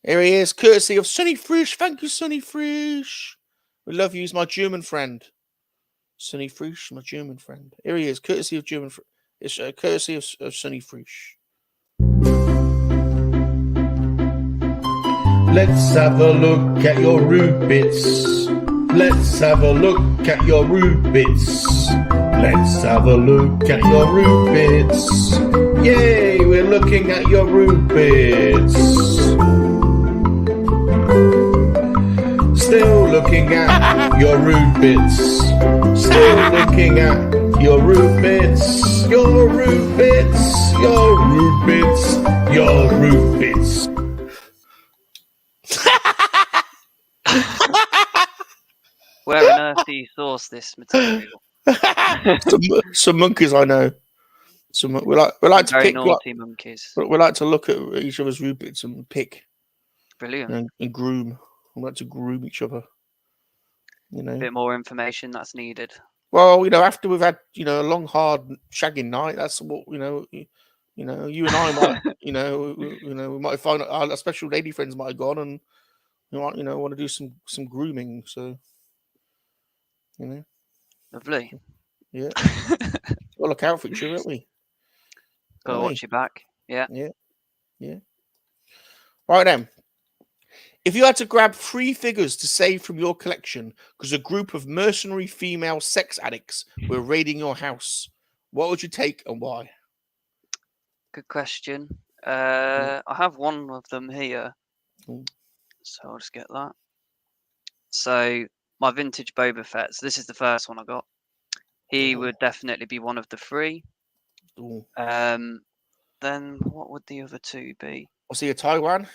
Here he is, courtesy of Sonny Frisch. Thank you, Sonny Frisch. We love you. He's my German friend. Sonny Frisch, my German friend. Here he is, courtesy of German. It's courtesy of Sonny Frisch. Let's have a look at your rude bits. Let's have a look at your rude bits. Let's have a look at your root bits. Yay, we're looking at your root bits. Still looking at your root bits. Still looking at your root bits. Your root bits. Your root bits. Your root bits. Where on earth do you source this material? some monkeys I know. We like to Very pick. naughty monkeys. We like to look at each other's root bits and pick Brilliant. and groom. We like to groom each other. You know. A bit more information that's needed. Well, after we've had a long hard shagging night, that's what you and I might we might find our special lady friends might have gone and want to do some grooming. So Lovely. yeah, we'll look out for each other, haven't we? Gotta watch your back. Yeah. Right then. If you had to grab 3 figures to save from your collection because a group of mercenary female sex addicts were raiding your house, what would you take and why? Good question. I have one of them here. So I'll just get that. So my vintage Boba Fett. So this is the first one I got. He would definitely be one of the 3. Then what would the other 2 be? Was he a Taiwan?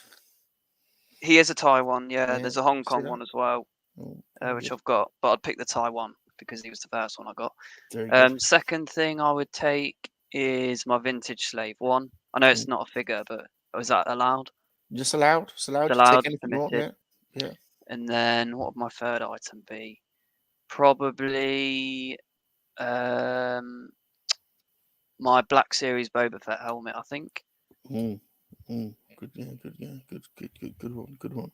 He is a Taiwan, yeah. There's a Hong Kong that? one as well, which I've got. But I'd pick the Taiwan because he was the first one I got. Very good. Second thing I would take is my vintage Slave 1. I know it's not a figure, but is that allowed? Just allowed? It's allowed. Allowed, to take anything you want, permitted. yeah. And then what would my third item be? Probably my Black Series Boba Fett helmet, I think. Good one.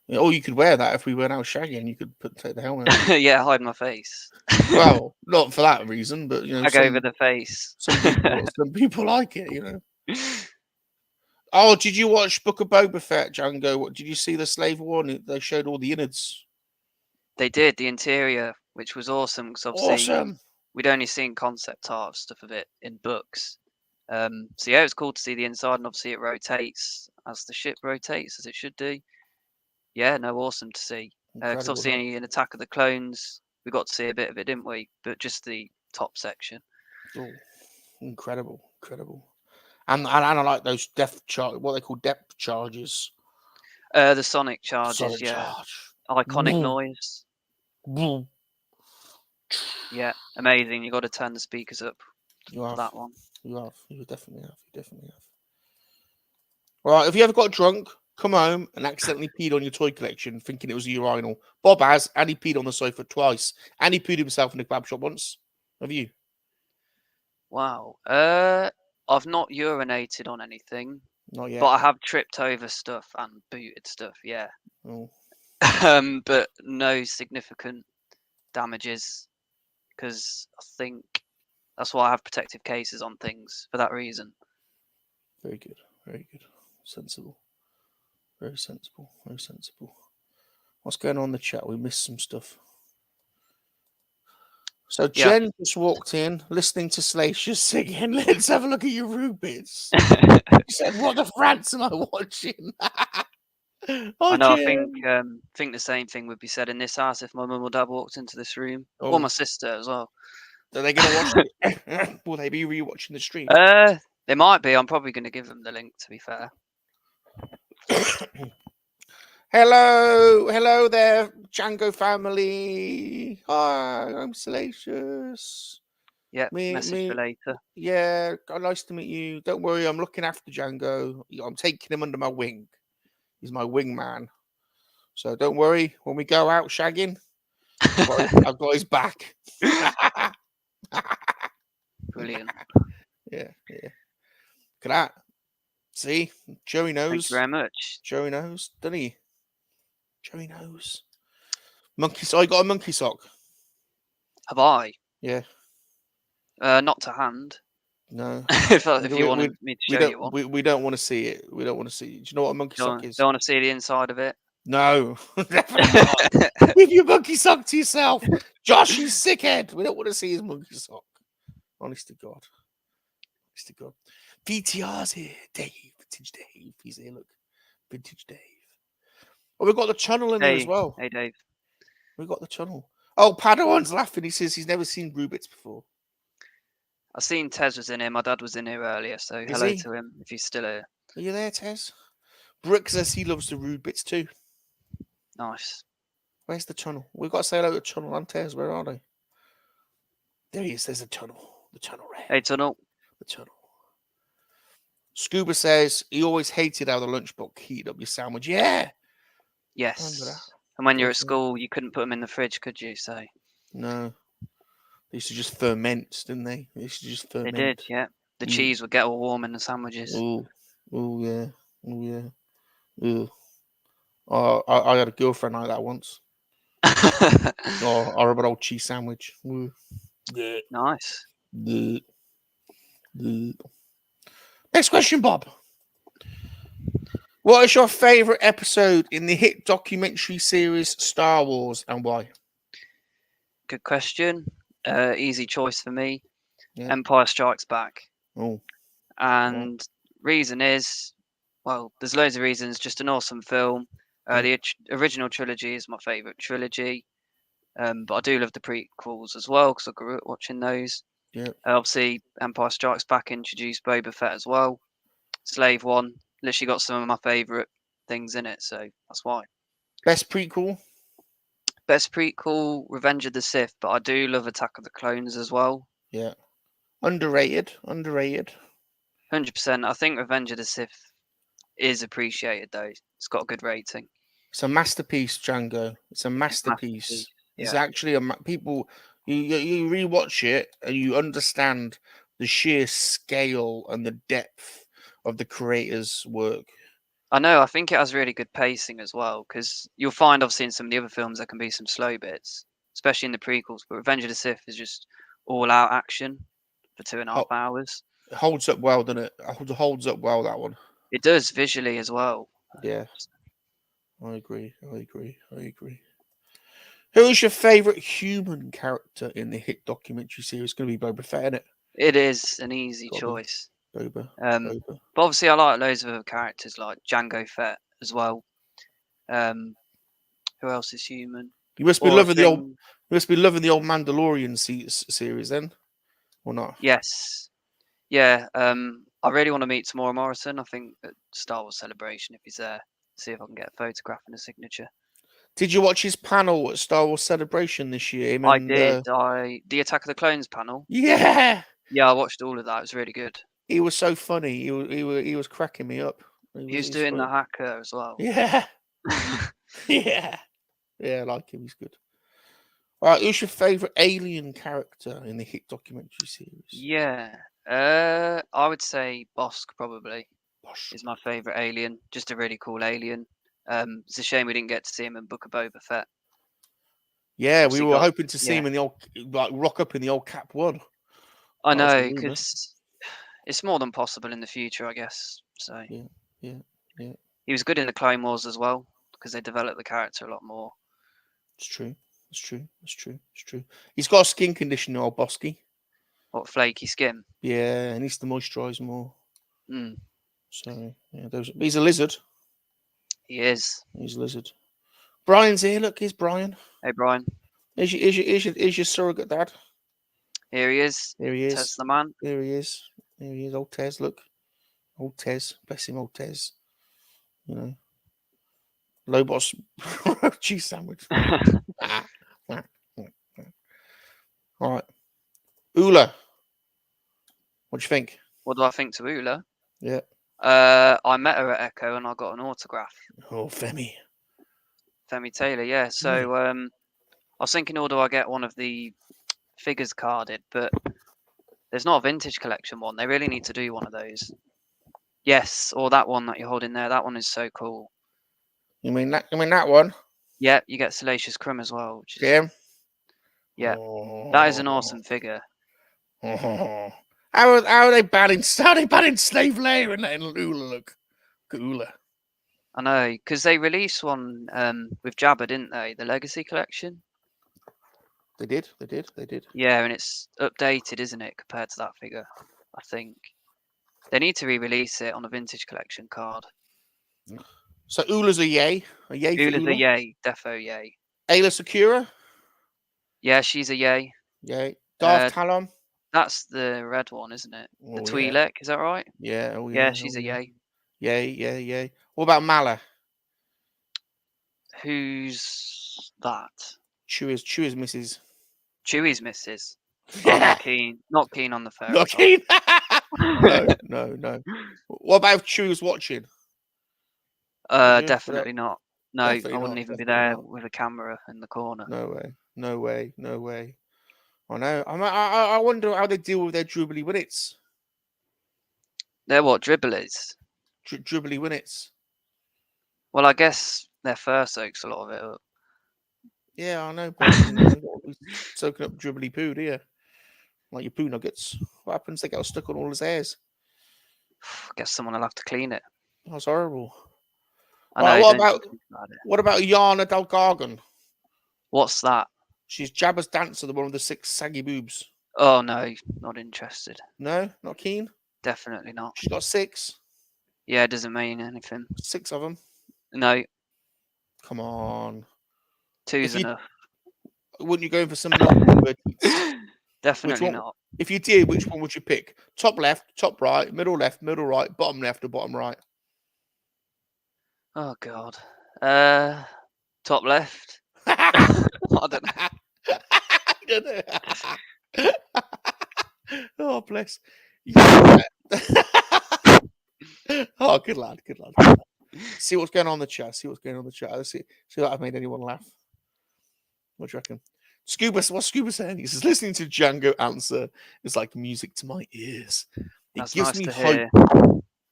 Yeah, or you could wear that if we went out shagging. You could take the helmet. Yeah, hide my face. Well, not for that reason, but Tag over the face. Some people like it, Oh, did you watch Book of Boba Fett, Jango? What did you see the Slave one? They showed all the innards. They did the interior, which was awesome because obviously we'd only seen concept art stuff of it in books. So yeah, it was cool to see the inside, and obviously it rotates as the ship rotates, as it should do. Yeah, no, awesome to see. Because obviously in Attack of the Clones, we got to see a bit of it, didn't we? But just the top section. Oh, incredible. And I like those what they call depth charges. The sonic charges, iconic noise. Yeah, amazing. You got to turn the speakers up for that one. You definitely have. Right, have you ever got drunk, come home, and accidentally peed on your toy collection, thinking it was a urinal? Bob has, and he peed on the sofa twice, and he peed himself in the kebab shop once. Have you? Wow. I've not urinated on anything. Not yet. But I have tripped over stuff and booted stuff, yeah. Oh. But no significant damages, because I think that's why I have protective cases on things, for that reason. Very good. Sensible. Very sensible. What's going on in the chat? We missed some stuff. So Jen just walked in, listening to Salacious singing, "Let's have a look at your rubies." She said, "What the frats am I watching?" I know. Jen. I think the same thing would be said in this house if my mum or dad walked into this room, or my sister as well. Are they going to watch it? Will they be rewatching the stream? They might be. I'm probably going to give them the link, to be fair. Hello there, Jango family. Hi, I'm Salacious. Yeah, message for later. Yeah, nice to meet you. Don't worry, I'm looking after Jango. I'm taking him under my wing. He's my wingman. So don't worry, when we go out shagging, I've got his back. Brilliant. Yeah. Look at that. See, Joey knows. Thank you very much. Joey knows, doesn't he? Joey knows. Monkey sock. I got a monkey sock. Have I? Yeah. Not to hand. No. if you wanted me to show you one. We don't want to see it. We don't want to see it. Do you know what a monkey sock is? Don't want to see the inside of it? No. Definitely not. Give your monkey sock to yourself. Josh, you sickhead. We don't want to see his monkey sock. Honest to God. Honest to God. VTR's here. Dave. Vintage Dave. He's here, look. Vintage Dave. Oh, we've got the channel in there as well. Hey, Dave. We've got the channel. Oh, Padawan's laughing. He says he's never seen Rubits before. I seen Tez was in here. My dad was in here earlier, so Is hello he? to him if he's still here. Are you there, Tez? Brick says he loves the rude bits too. Nice. Where's the channel? We've got to say hello to Channel and Tez. Where are they? There he is. There's the channel. The channel right. Hey, Tunnel. The channel. Scuba says he always hated how the lunchbox heated up your sandwich. Yeah. Yes. And when you're at Awesome. school, you couldn't put them in the fridge, could you? So No. They used to just ferment, didn't they? They used to just they ferment. did, yeah. The cheese would get all warm in the sandwiches. Oh, yeah. Oh, yeah. Ew. Oh, I had a girlfriend like that once. Oh, horrible old cheese sandwich. Ooh. Yeah. Nice. Yeah. Yeah. Next question, Bob. What is your favourite episode in the hit documentary series Star Wars and why? Good question. Easy choice for me. Yeah. Empire Strikes Back. Oh, And reason is, well, there's loads of reasons. Just an awesome film. The original trilogy is my favourite trilogy. But I do love the prequels as well because I grew up watching those. yeah. Obviously, Empire Strikes Back introduced Boba Fett as well. Slave One literally got some of my favourite things in it, so that's why. Best prequel? Best prequel, Revenge of the Sith, but I do love Attack of the Clones as well. Yeah. Underrated. 100%. I think Revenge of the Sith is appreciated though. It's got a good rating. It's a masterpiece, Django. It's a masterpiece. It's Yeah. actually people. You rewatch it and you understand the sheer scale and the depth of the creator's work. I know. I think it has really good pacing as well because you'll find obviously in some of the other films there can be some slow bits, especially in the prequels. But Revenge of the Sith is just all-out action for 2.5 hours. It holds up well, doesn't it? It holds up well, that one. It does visually as well. Yeah. I agree. Who is your favourite human character in the hit documentary series? It's going to be Boba Fett, isn't it? It is an easy Gotta be. choice. Boba. But obviously I like loads of other characters like Jango Fett as well. Who else is human? You must be Or I loving the old. think- You must be loving the old Mandalorian series then, or not? Yes. Yeah. I really want to meet Tamora Morrison. I think at Star Wars Celebration if he's there. See if I can get a photograph and a signature. Did you watch his panel at Star Wars Celebration this year? I did. The Attack of the Clones panel. Yeah, Yeah, I watched all of that. It was really good. he was so funny. He was cracking me up. He was doing the hacker as well. Yeah, yeah, I like him. He's good. All right, who's your favourite alien character in the hit documentary series? Yeah. I would say Bosk probably Gosh. is my favourite alien. Just a really cool alien. It's a shame we didn't get to see him in Book of Boba Fett. Yeah, we Obviously were got- hoping to see yeah. him in the old, like, rock up in the old Cap 1. I That was the know, rumour. because it's more than possible in the future, I guess. So Yeah. he was good in the Clone Wars as well because they developed the character a lot more. It's true. He's got a skin condition, old Bosky. What flaky skin? Yeah, he needs to moisturise more. Mm, So yeah, he's a lizard. he is. He's a lizard. Brian's here. Look, here's Brian. Hey Brian, Is your surrogate dad? here he is. There he is. Tess the man. There he is. Old Tez. Look, old Tez. Bless him, old Tez. You know, Lobos cheese sandwich. All right, Ula. What do you think? What do I think to Ula? Yeah. I met her at Echo and I got an autograph. Oh, Femi. Femi Taylor, yeah. So I was thinking, or do I get one of the figures carded? But there's not a vintage collection one. They really need to do one of those. Yes, or that one that you're holding there. That one is so cool. You mean that one? Yeah, you get Salacious Rum as well. Which is, Yeah. yeah, Oh. that is an awesome figure. Oh. How are they banning Slave Lair and letting Ula look? Look at Ula. I know, because they released one with Jabba, didn't they? The Legacy Collection. They did. Yeah, and it's updated, isn't it, compared to that figure? I think they need to re-release it on a vintage collection card. So Ula's a yay for Ula's Ula. a yay, defo yay. Ayla Sakura, Yeah, she's a yay. yay. Darth Talon, That's the red one, isn't it? The oh, Twi'lek, is that right? yeah, oh Yeah, yeah, she's oh, a yeah. yay. Yay. What about Mala? Who's that? Chew's missus. Chewie's missus. I'm not keen. Not keen on the fairy Not type. keen. No. What about if Chew was watching? Would you? Definitely not. No, Definitely I wouldn't not, even be definitely there not. with a camera in the corner. No way. I know. I wonder how they deal with their dribbly winnets. They're what, dribblers? Dribbly winnets. Well, I guess their fur soaks a lot of it up. Yeah, I know, but you know, soaking up dribbly poo, do you? Like your poo nuggets. What happens? They get stuck on all his hairs. Guess someone will have to clean it. That's horrible. I know. Right, Don't you think about it. what about Yana Del Gargan? What's that? She's Jabba's dancer, the one with the 6 saggy boobs. Oh no, not interested. No, not keen. Definitely not. She's got 6. Yeah, it doesn't mean anything. 6 of them. No, Come on. 2's If you- enough. Wouldn't you go in for some non-numbered? Definitely one? not. If you did, which one would you pick? Top left, top right, middle left, middle right, bottom left, or bottom right? Oh god. Top left. I don't know. Oh, bless. Yeah. Oh, good lad. See what's going on in the chat. Let's see if I've made anyone laugh. What do you reckon? What's Scuba saying? He says, listening to Jango answer is like music to my ears. It That's gives nice me to hope. hear.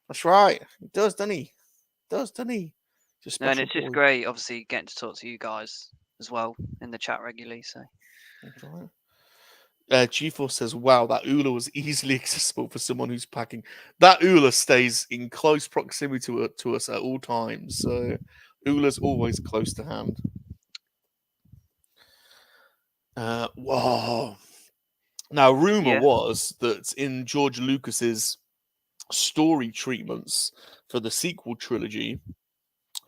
That's right. It does, doesn't he? Just No, and it's just great, obviously, getting to talk to you guys as well in the chat regularly. So, G4 says, wow, that Ula was easily accessible for someone who's packing. That Ula stays in close proximity to us at all times. So, Ula's always close to hand. Wow. Now, rumor was that in George Lucas's story treatments for the sequel trilogy,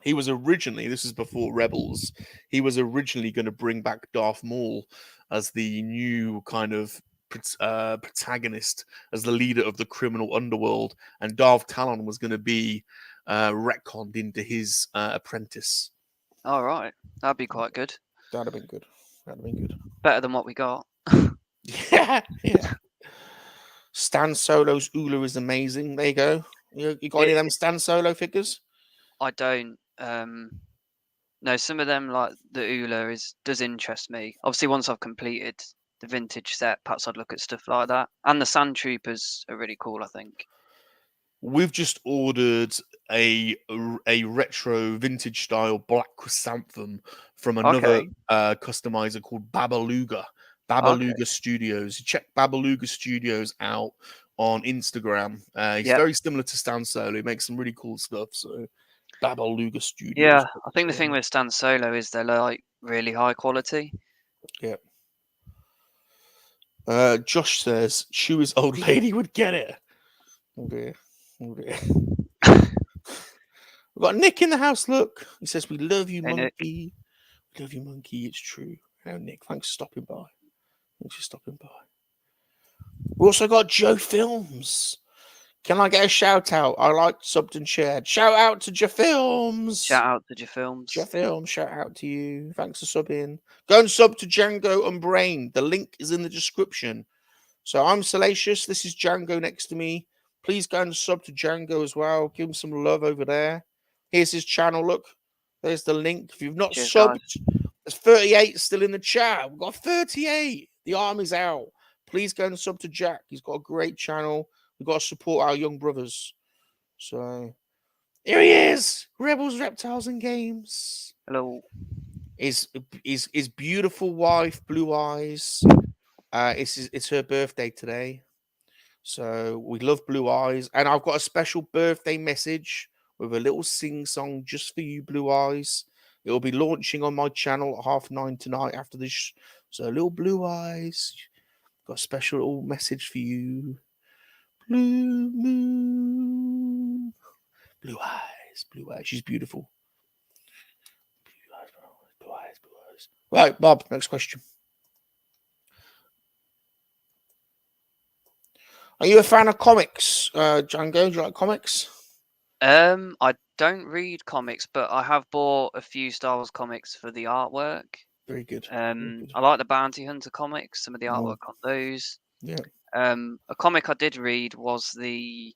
he was originally, this is before Rebels, he was originally going to bring back Darth Maul as the new kind of protagonist, as the leader of the criminal underworld, and Darth Talon was going to be retconned into his apprentice. all right, that'd be quite good. That'd have been good. Better than what we got. Yeah. Stan Solo's Ula is amazing. There you go. You got any of them Stan Solo figures? I don't. No, some of them like the Ula does interest me. Obviously, once I've completed the vintage set, perhaps I'd look at stuff like that. And the Sand Troopers are really cool, I think. We've just ordered a retro vintage style black chrysanthem from another customizer called Babaluga Studios. Check Babaluga Studios out on Instagram. He's very similar to Stan Solo. He makes some really cool stuff. So Babaluga Studios. Yeah, I think the thing with Stan Solo is they're like really high quality. Yeah. Josh says Chew's old lady would get it. Oh dear. We've got Nick in the house. Look, he says, we love you, Hey, Monkey. We love you, Monkey. It's true. Hello, Nick. Thanks for stopping by. We also got Joe Films. Can I get a shout out? I like subbed and shared. Shout out to Joe Films. Shout out to Joe Films. Joe Films, shout out to you. Thanks for subbing. Go and sub to Jango Unbrained. The link is in the description. So I'm Salacious. This is Jango next to me. Please go and sub to Jango as well. Give him some love over there. Here's his channel. Look, there's the link. If you've not subbed, there's 38 still in the chat. We've got 38. The army's out. Please go and sub to Jack. He's got a great channel. We've got to support our young brothers. So here he is. Rebels, Reptiles, and Games. Hello. His beautiful wife, Blue Eyes. It's her birthday today. So we love Blue Eyes. And I've got a special birthday message with a little sing-song just for you, Blue Eyes. It will be launching on my channel at 9:30 tonight after this. So, little Blue Eyes, got a special little message for you. Blue moon, blue eyes, blue eyes. She's beautiful. Blue eyes, blue eyes, blue eyes. Right, Bob. Next question. Are you a fan of comics, Jango? Do you like comics? I don't read comics, but I have bought a few Star Wars comics for the artwork. Very good. Very good. I like the Bounty Hunter comics, some of the Oh. artwork on those. Yeah. A comic I did read was the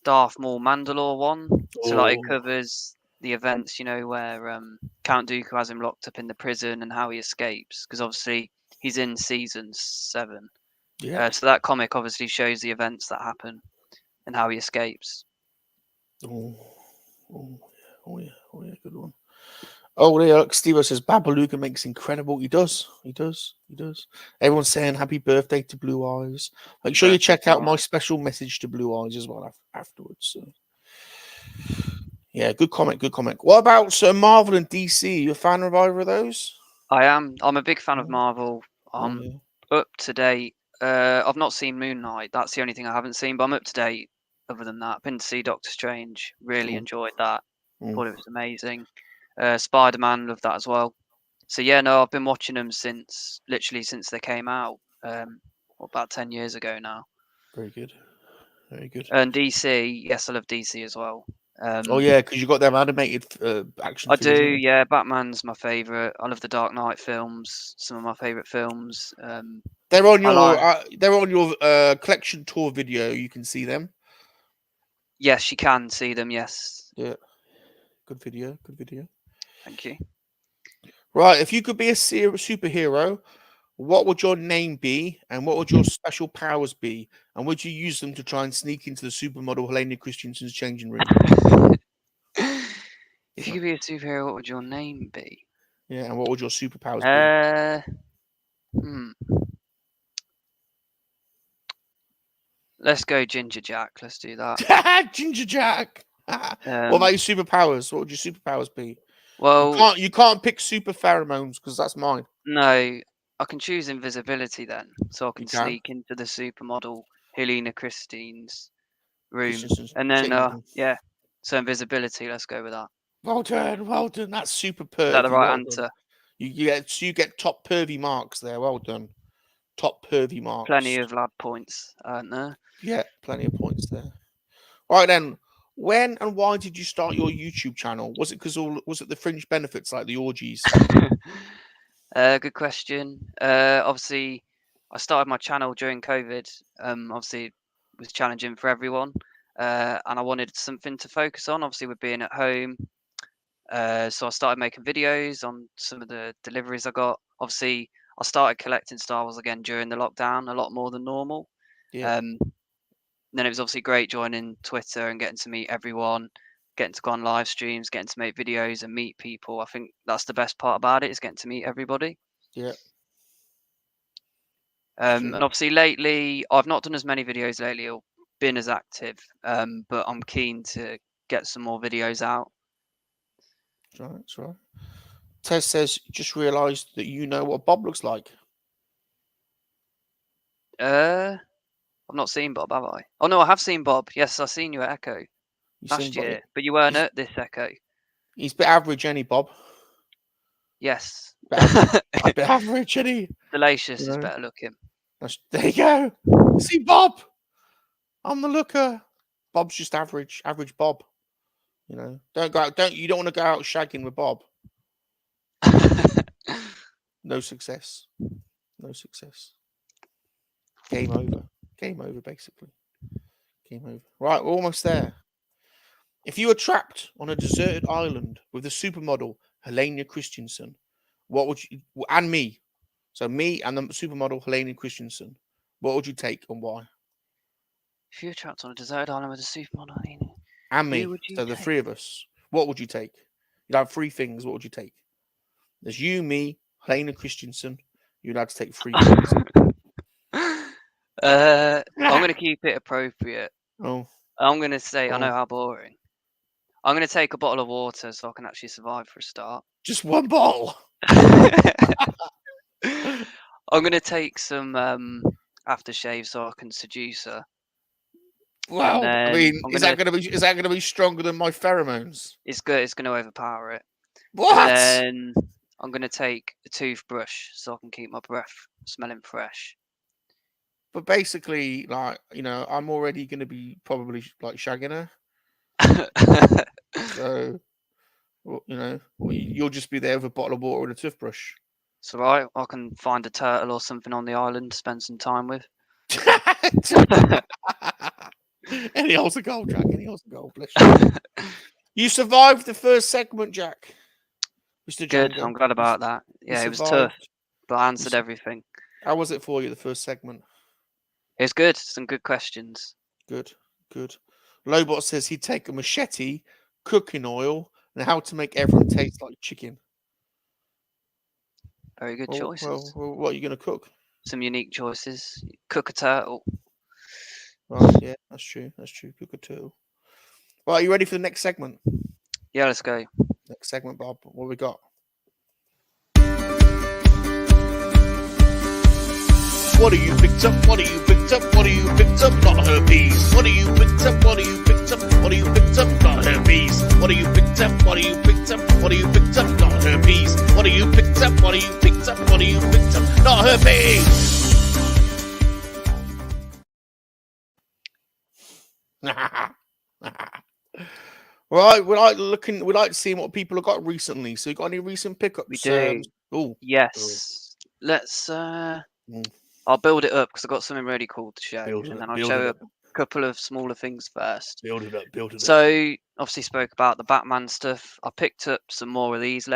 Darth Maul Mandalore one. So like it Oh. covers the events, you know, where Count Dooku has him locked up in the prison and how he escapes, because obviously he's in season 7. Yeah. So that comic obviously shows the events that happen and how he escapes. Oh, yeah, good one. Oh, yeah, Steve says Babaluga makes incredible. He does. Everyone's saying happy birthday to Blue Eyes. Make sure you check out my special message to Blue Eyes as well afterwards. So. Yeah, good comment. What about Marvel and DC? You a fan of either of those? I am. I'm a big fan of Marvel. I'm up to date. I've not seen Moon Knight. That's the only thing I haven't seen, but I'm up to date. Other than that, I've been to see Doctor Strange. Really enjoyed that. Thought it was amazing. Spider-Man, loved that as well. So yeah, no, I've been watching them since they came out. About 10 years ago now. Very good. And DC, yes, I love DC as well. Oh yeah, because you got them animated action. I do, yeah. Batman's my favorite. I love the Dark Knight films. Some of my favorite films. They're on your collection tour video. You can see them. Yes, you can see them. Yes. Yeah. Good video. Thank you. Right, if you could be a superhero, what would your name be, and what would your special powers be, and would you use them to try and sneak into the supermodel Helena Christensen's changing room? If you could be a superhero, what would your name be? Yeah, and what would your superpowers be? Let's go Ginger Jack. Let's do that. Ginger Jack. What about your superpowers? What would your superpowers be? Well, you can't pick super pheromones because that's mine. No, I can choose invisibility then, so I can sneak into the supermodel Helena Christine's room, and then yeah, so invisibility. Let's go with that. Well done. That's super pervy. Is that the right answer? You get top pervy marks there. Well done. Top pervy marks. Plenty of lad points, aren't there? Yeah, plenty of points there. All right then. When and why did you start your YouTube channel? Was it the fringe benefits like the orgies? Good question. Obviously, I started my channel during COVID. Obviously, it was challenging for everyone, and I wanted something to focus on. Obviously, with being at home, so I started making videos on some of the deliveries I got. Obviously, I started collecting Star Wars again during the lockdown, a lot more than normal. Yeah. Then it was obviously great joining Twitter and getting to meet everyone, getting to go on live streams, getting to make videos and meet people. I think that's the best part about it, is getting to meet everybody. Yeah. And obviously lately, I've not done as many videos lately or been as active, but I'm keen to get some more videos out. That's right. Tez says, just realised that you know what Bob looks like. I've not seen Bob, have I? Oh no, I have seen Bob. Yes, I've seen you at Echo last year, but you weren't at this Echo. He's a bit average, ain't he, Bob? Yes. A bit average, ain't he? Salacious is better looking. There you go. See, Bob. I'm the looker. Bob's just average Bob. You know, you don't want to go out shagging with Bob. No success. Game over, basically. Game over. Right, we're almost there. If you were trapped on a deserted island with the supermodel Helena Christensen, what would you, and me, so me and the supermodel Helena Christensen, what would you take and why? If you were trapped on a deserted island with a supermodel and me, so the three of us, what would you take? You'd have 3 things. What would you take? There's you, me, Helena Christensen. You'd have to take 3 things. I'm going to keep it appropriate. Oh. I'm going to say, I know how boring. I'm going to take a bottle of water so I can actually survive for a start. Just one bottle. I'm going to take some aftershave so I can seduce her. Well, I then mean, I'm is that gonna be stronger than my pheromones? It's good. It's going to overpower it. What? And then I'm going to take a toothbrush so I can keep my breath smelling fresh. But basically, like, you know, I'm already gonna be probably like shagging her. So, well, you know, you'll just be there with a bottle of water and a toothbrush. It's alright. I can find a turtle or something on the island to spend some time with. Any hole's a goal, Jack. Any hole's a goal. Bless you. You survived the first segment, Jack. Mr. Good. Jango. I'm glad about that. Yeah, it was tough, survived. but I answered everything. How was it for you, the first segment? It was good. Some good questions. Good, good. Lobot says he'd take a machete, cooking oil, and how to make everyone taste like chicken. Very good choices. Well, what are you going to cook? Some unique choices. Cook a turtle. Right, yeah, that's true. That's true. Cook a turtle. Right, are you ready for the next segment? Yeah, let's go. Next segment, Bob. What we got? What have you picked up? What have you picked up? What have you picked up? Not herpes. What have you picked up? What have you picked up? What have you picked up? Not herpes. What have you picked up? What have you picked up? What have you picked up? Not herpes. What have you picked up? What have you picked up? What have you picked up? Not herpes. Right, we like seeing what people have got recently. So you got any recent pickups? We do. Oh, yes. Let's I'll build it up because I've got something really cool to show. And then I'll show a couple of smaller things first. Build it up. So obviously spoke about the Batman stuff. I picked up some more of these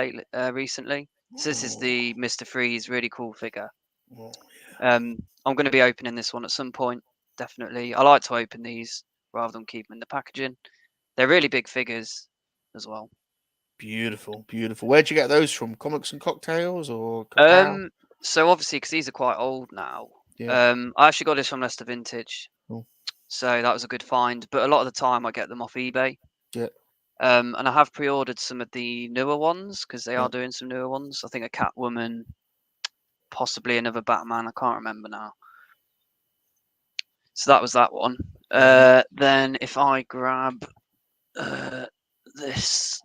recently. So this is the Mr. Freeze, really cool figure. Oh, I'm going to be opening this one at some point, definitely. I like to open these rather than keep them in the packaging. They're really big figures as well. beautiful. Where'd you get those from? Comics and Cocktails or? So obviously, because these are quite old now. Yeah. I actually got this from Leicester Vintage. Cool. So that was a good find. But a lot of the time, I get them off eBay. Yeah. And I have pre-ordered some of the newer ones because they are doing some newer ones. I think a Catwoman, possibly another Batman. I can't remember now. So that was that one. Then if I grab this,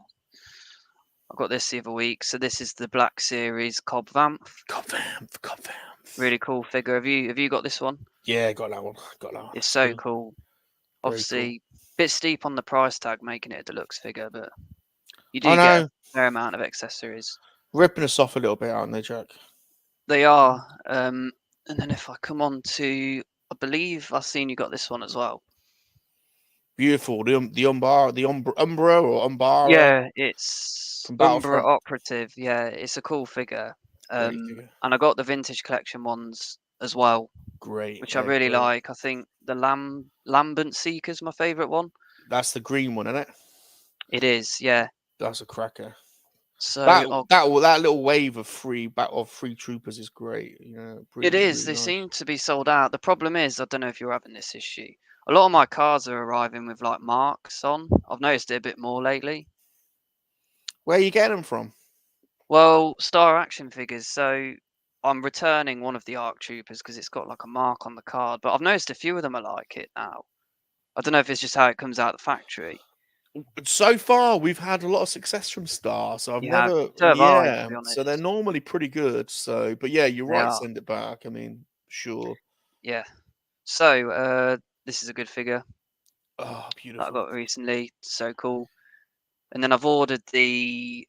I got this the other week. So this is the Black Series Cobb Vamp. Really cool figure. Have you got this one? Yeah, got that one. It's so cool. Obviously, bit steep on the price tag, making it a deluxe figure, but you do get a fair amount of accessories. Ripping us off a little bit, aren't they, Jack? They are. And then if I come on to, I believe I've seen you got this one as well. Beautiful. The Umbra or Umbara. Yeah, it's Umbra Operative. Yeah, it's a cool figure. And I got the vintage collection ones as well. Great. Which I really like. I think the Lambent Seeker is my favourite one. That's the green one, isn't it? It is, yeah. That's a cracker. So that little wave of free troopers is great. You know, it is. They seem to be sold out. The problem is, I don't know if you're having this issue. A lot of my cards are arriving with like marks on. I've noticed it a bit more lately. Where are you getting them from? Well, Star Action Figures. So I'm returning one of the ARC Troopers because it's got like a mark on the card. But I've noticed a few of them are like it now. I don't know if it's just how it comes out of the factory. So far, we've had a lot of success from Star, so I've never. So they're normally pretty good. So, but yeah, you're right. Send it back. I mean, sure. Yeah. So this is a good figure. Oh, beautiful! That I got recently. So cool. And then I've ordered the.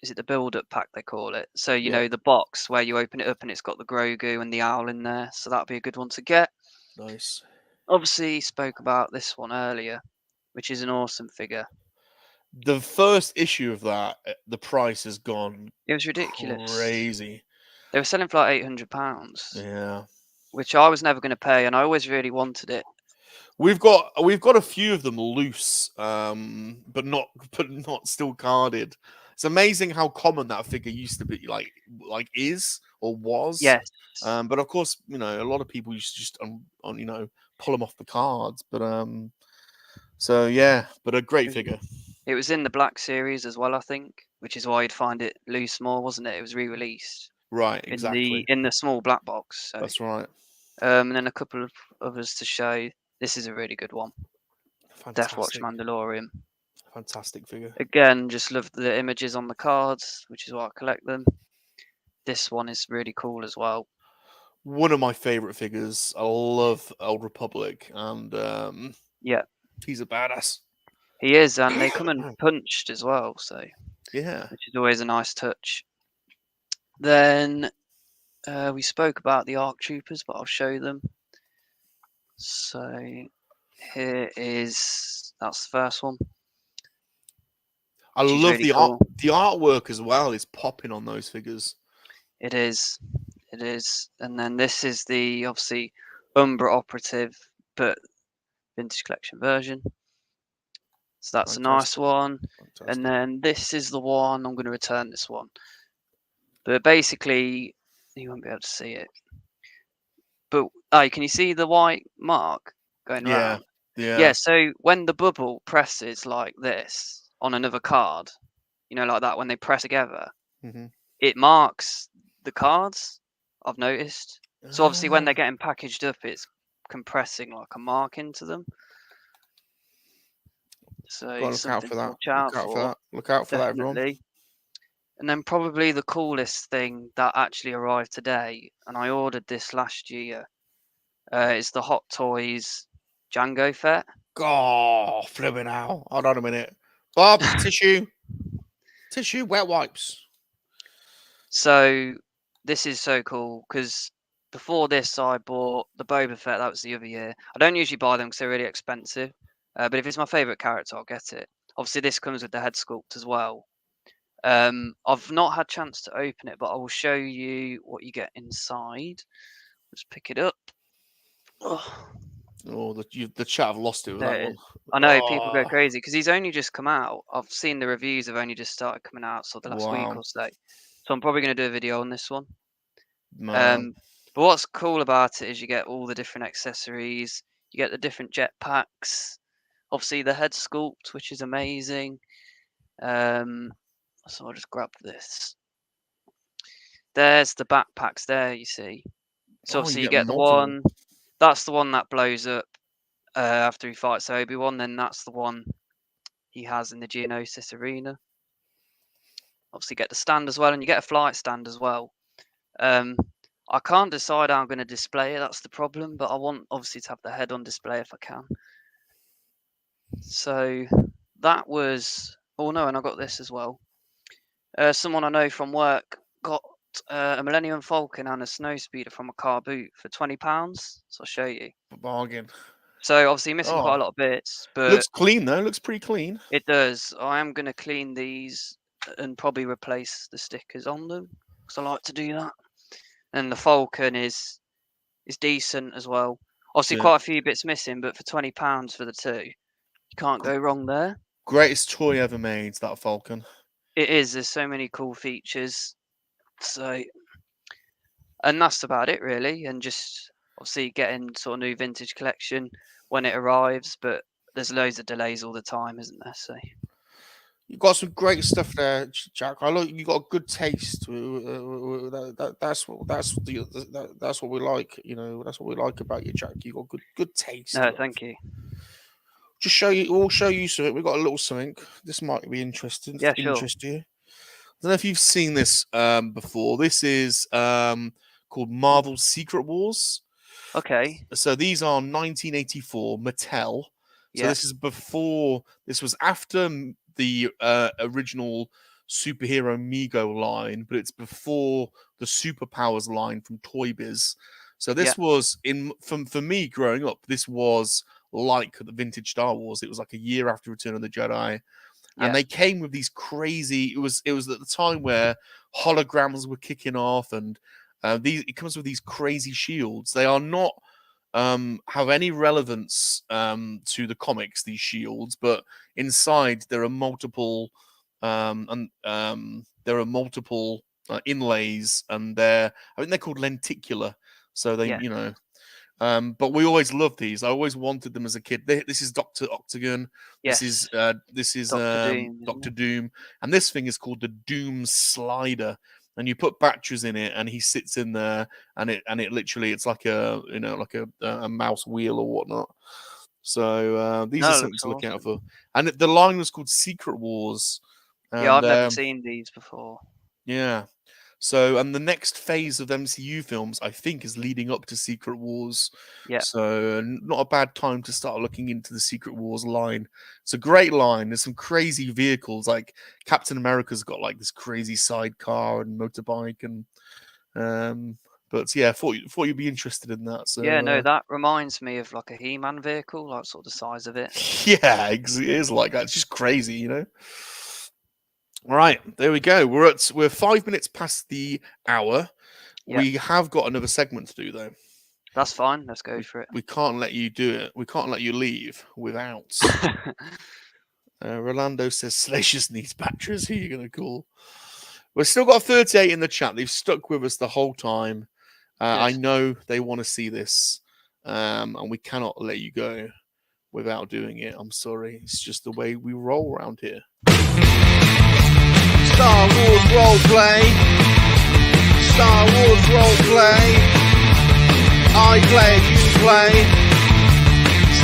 Is it the build-up pack they call it? So you know the box where you open it up and it's got the Grogu and the owl in there. So that'll be a good one to get. Nice. Obviously, spoke about this one earlier, which is an awesome figure. The first issue of that, the price has gone. It was ridiculous. Crazy. They were selling for like £800. Yeah. Which I was never going to pay, and I always really wanted it. We've got a few of them loose, but not still carded. It's amazing how common that figure used to be, like is or was. Yes. But of course, you know, a lot of people used to just you know, pull them off the cards. But so yeah, but a great figure. It was in the Black Series as well, I think, which is why you'd find it loose more, wasn't it? It was re-released Right, exactly. in the small black box. So, That's right. and then a couple of others to show. This is a really good one. Deathwatch Fantastic. Mandalorian. Fantastic figure. Again, just love the images on the cards, which is why I collect them. This one is really cool as well. One of my favorite figures. I love Old Republic, and Yeah, he's a badass. he is, and they come in punched as well, so Yeah. which is always a nice touch. Then we spoke about the ARC Troopers, but I'll show them. So here is that's the first one. I Which is love really the cool. the artwork as well. Is popping on those figures. It is, and then this is the obviously Umbra operative, but vintage collection version. So that's a nice Fantastic. one. Fantastic. And then this is the one I'm going to return this one. But basically, you won't be able to see it. But can you see the white mark going around? Yeah. So when the bubble presses like this on another card, you know, like that, when they press together, Mhm. it marks the cards. I've noticed. So obviously, when they're Ah. getting packaged up, it's compressing like a mark into them. So Gotta look out something for to that. watch out for. Look out for that, everyone. Definitely. And then probably the coolest thing that actually arrived today, and I ordered this last year, is the Hot Toys Jango Fett. Oh, flipping out. Hold on a minute. Bob, tissue. Tissue, wet wipes. So this is so cool because before this I bought the Boba Fett. That was the other year. I don't usually buy them because they're really expensive. But if it's my favourite character, I'll get it. Obviously, this comes with the head sculpt as well. I've not had a chance to open it, but I will show you what you get inside. Let's pick it up. Oh, Oh, the chat have lost it with there that it one. is. I know people go Oh, crazy because he's only just come out. I've seen the reviews have only just started coming out, so the last week wow, or so. So I'm probably going to do a video on this one. man. But what's cool about it is you get all the different accessories. You get the different jetpacks. Obviously the head sculpt, which is amazing. So I'll just grab this. There's the backpacks there, you see. So Oh, obviously you you get get the multiple. one. That's the one that blows up after he fights Obi-Wan. Then that's the one he has in the Geonosis arena. Obviously you get the stand as well, and you get a flight stand as well. I can't decide how I'm going to display it. That's the problem. But I want obviously to have the head on display if I can. So that was. Oh no, and I got this as well. Someone I know from work got a Millennium Falcon and a Snowspeeder from a car boot for £20. So I'll show you. Bargain. So obviously you're missing quite a Oh, lot of bits, but looks clean though. Looks pretty clean. it does. I am going to clean these and probably replace the stickers on them because I like to do that. And the Falcon is decent as well. Obviously Yeah. quite a few bits missing, but for £20 for the two, you can't go wrong there. Greatest toy ever made. That Falcon. It is. There's so many cool features. So, and that's about it really. And just obviously getting sort of new vintage collection when it arrives, but there's loads of delays all the time, isn't there? So You got some great stuff there, Jack. I look. You got a good taste. That's what we like. You know, that's what we like about you, Jack. You got good taste. no, thank you. Just show you. We'll show you something. We've got a little something. This might be interesting. Yeah, sure. Interest you. I don't know if you've seen this before. This is called Marvel's Secret Wars. Okay. So these are 1984 Mattel. So Yeah. this is before. This was after the original superhero Mego line, but it's before the Superpowers line from Toy Biz. So this was for me growing up. This was like the vintage Star Wars. It was like a year after Return of the Jedi. And they came with these crazy. It was at the time where holograms were kicking off, and it comes with these crazy shields. They are not have any relevance to the comics. These shields, but inside there are multiple inlays, and I think they're called lenticular. So they But we always loved these. I always wanted them as a kid. This is Dr. Octagon. Yes. This is Dr. Doom, isn't Dr. it? Doom, and this thing is called the Doom Slider. And you put batteries in it, and he sits in there, and it literally it's like a a mouse wheel or whatnot. So these No, are it something looks to look out awesome. for. And the line was called Secret Wars. Yeah, I've And, never seen these before. yeah. So, and the next phase of MCU films, I think, is leading up to Secret Wars. Yeah. So, not a bad time to start looking into the Secret Wars line. It's a great line. There's some crazy vehicles, like Captain America's got like this crazy sidecar and motorbike, and but yeah, thought you'd be interested in that. So, Yeah, no, that reminds me of like a He-Man vehicle, like sort of the size of it. yeah, it is like that. It's just crazy, you know. All right, there we go. We're 5 minutes past the hour. Yeah. We have got another segment to do though. That's fine. Let's go for it. We can't let you do it. We can't let you leave without. Rolando says Salacious needs batteries. Who are you going to call? We've still got 38 in the chat. They've stuck with us the whole time. I know they want to see this, and we cannot let you go without doing it. I'm sorry. It's just the way we roll around here. Star Wars roleplay. Star Wars roleplay. I play, you play.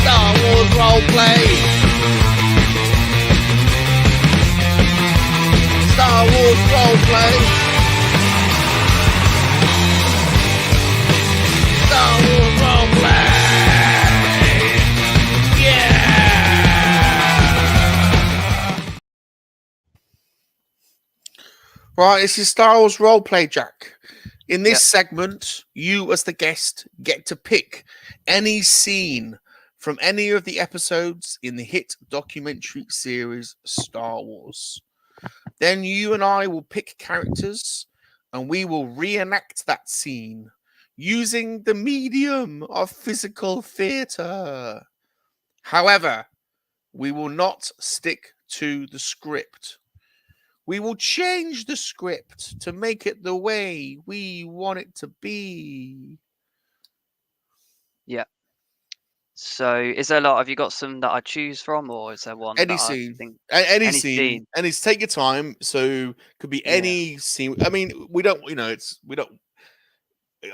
Star Wars roleplay. Star Wars roleplay. Star Wars roleplay. Right, this is Star Wars Roleplay, Jack. In this segment, you as the guest get to pick any scene from any of the episodes in the hit documentary series Star Wars. Then you and I will pick characters and we will reenact that scene using the medium of physical theatre. However, we will not stick to the script. We will change the script to make it the way we want it to be. Yeah. So, is there have you got some that I choose from, or is there one Any that I scene. think? Any Any scene. scene. And it's take your time. So could be any scene. I mean, we don't,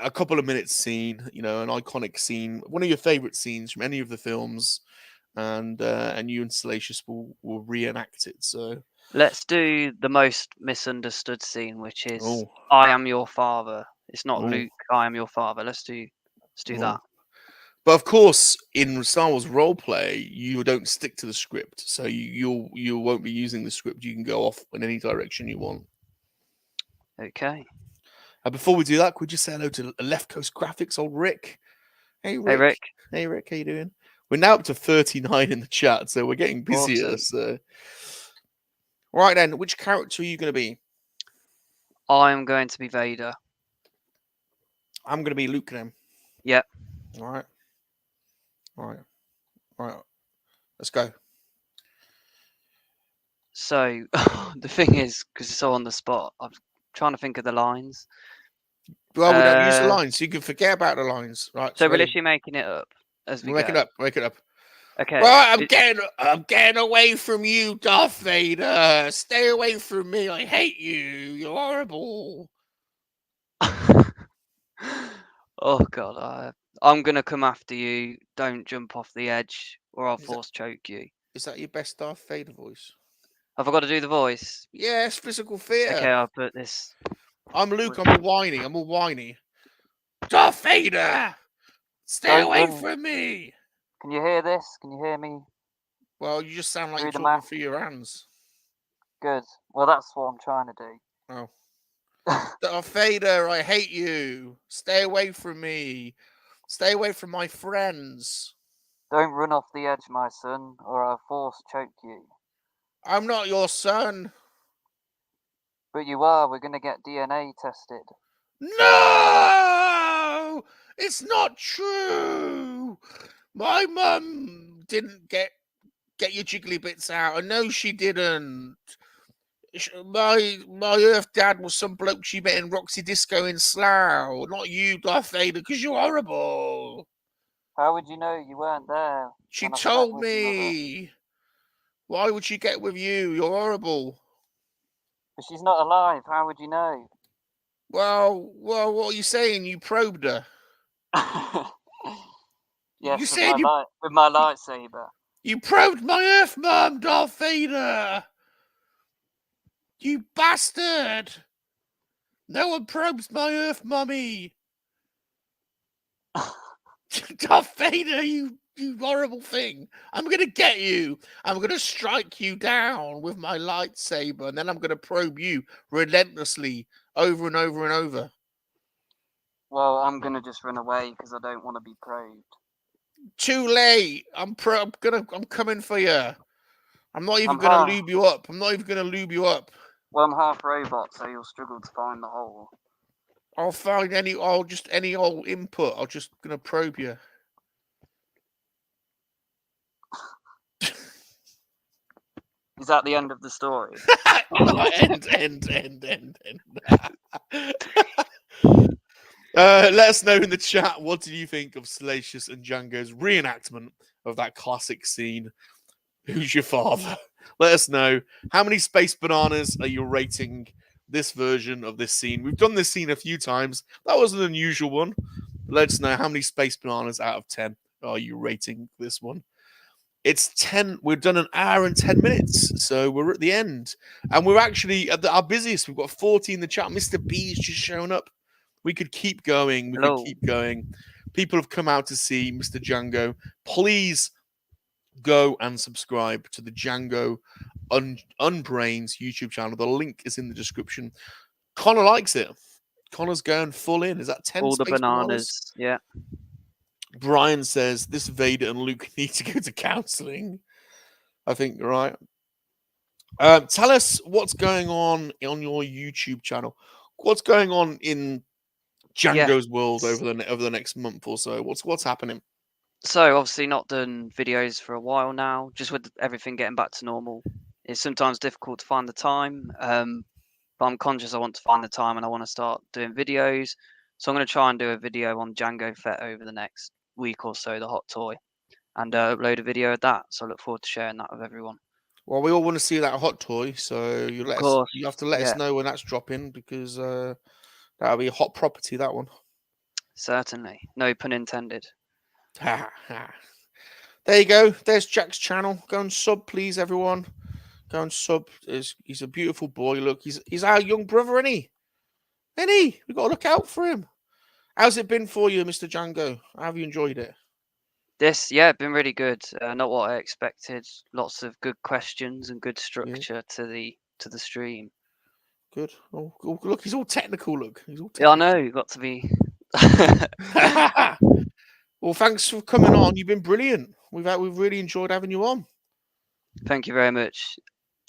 a couple of minutes scene, an iconic scene, one of your favorite scenes from any of the films, and you and Salacious will reenact it. So Let's do the most misunderstood scene, which is Oh. I am your father. It's not Oh. Luke, I am your father. Let's do that. But of course, in Star Wars roleplay, you don't stick to the script, so you won't be using the script. You can go off in any direction you want. Okay. Before we do that, could we just say hello to Left Coast Graphics, old Rick? Hey, Rick. Hey, Rick. Hey, Rick. How you doing? We're now up to 39 in the chat, so we're getting busier. Awesome. So, right then, which character are you going to be? I'm going to be Vader. I'm going to be Luke then. Yep. All right. Let's go. So the thing is, because it's so on the spot, I'm trying to think of the lines. Well, we don't use the lines, so you can forget about the lines, right? So we're literally making it up as we make go. Make it up. Okay. Right, I'm getting away from you, Darth Vader. Stay away from me. I hate you. You're horrible. Oh God, I'm gonna come after you. Don't jump off the edge, or I'll force choke you. Is that your best Darth Vader voice? Have I got to do the voice? Yes, physical theatre. Okay, I'll put this. I'm Luke. I'm all whiny. Darth Vader, stay away from me. Can you hear this? Can you hear me? Well, you just sound like you're Through the talking map. through your hands. Good. Well, that's what I'm trying to do. Oh. Darth Vader, I hate you. Stay away from me. Stay away from my friends. Don't run off the edge, my son, or I'll force choke you. I'm not your son. But you are. We're going to get DNA tested. No! It's not true. My mum didn't get your jiggly bits out. I know she didn't. My Earth dad was some bloke she met in Roxy Disco in Slough. Not you, Darth Vader, because you're horrible. How would you know you weren't there? She when I slept told with your mother? me. Why would she get with you? You're horrible. But she's not alive. How would you know? Well, what are you saying? You probed her. Yes, You said with my lightsaber. you probed my Earth Mum, Darth Vader. You bastard. No one probes my Earth Mummy. Darth Vader, you horrible thing. I'm going to get you. I'm going to strike you down with my lightsaber, and then I'm going to probe you relentlessly over and over and over. Well, I'm gonna just run away because I don't want to be probed. Too late. I'm coming for you. I'm not even I'm going to half- lube you up. I'm not even going to lube you up. Well, I'm half robot, so you'll struggle to find the hole. I'll find any old input. I'm just going to probe you. Is that the end of the story? End. Let us know in the chat, what did you think of Salacious and Jango's reenactment of that classic scene? Who's your father? Let us know. How many space bananas are you rating this version of this scene? We've done this scene a few times. That was an unusual one. Let us know how many space bananas out of 10 are you rating this one. It's 10. We've done an hour and 10 minutes, so we're at the end. And we're actually at our busiest. We've got 40 in the chat. Mr. B's just shown up. We could keep going. Hello. People have come out to see Mr. Jango. Please go and subscribe to the Jango Unbrained YouTube channel. The link is in the description. Connor likes it. Connor's going full in. Is that 10 All the space bananas. Yeah. Brian says this Vader and Luke need to go to counselling. I think you're right. Tell us what's going on your YouTube channel. What's going on in Jango's world over the next month or so? What's happening? So obviously not done videos for a while now. Just with everything getting back to normal, it's sometimes difficult to find the time. But I'm conscious I want to find the time and I want to start doing videos. So I'm going to try and do a video on Jango Fett over the next week or so, the hot toy, and upload a video of that. So I look forward to sharing that with everyone. Well, we all want to see that hot toy, so you have to let us know when that's dropping, because that'll be a hot property, that one. Certainly, no pun intended. There you go. There's Jack's channel. Go and sub, please, everyone. Go and sub. He's a beautiful boy. Look, he's our young brother, isn't he? We've got to look out for him. How's it been for you, Mr. Jango? How have you enjoyed it? Been really good. Not what I expected. Lots of good questions and good structure to the stream. Good. Oh, look, he's all technical. Look, he's all technical. Yeah, I know. You've got to be. Well, thanks for coming on. You've been brilliant. We've really enjoyed having you on. Thank you very much.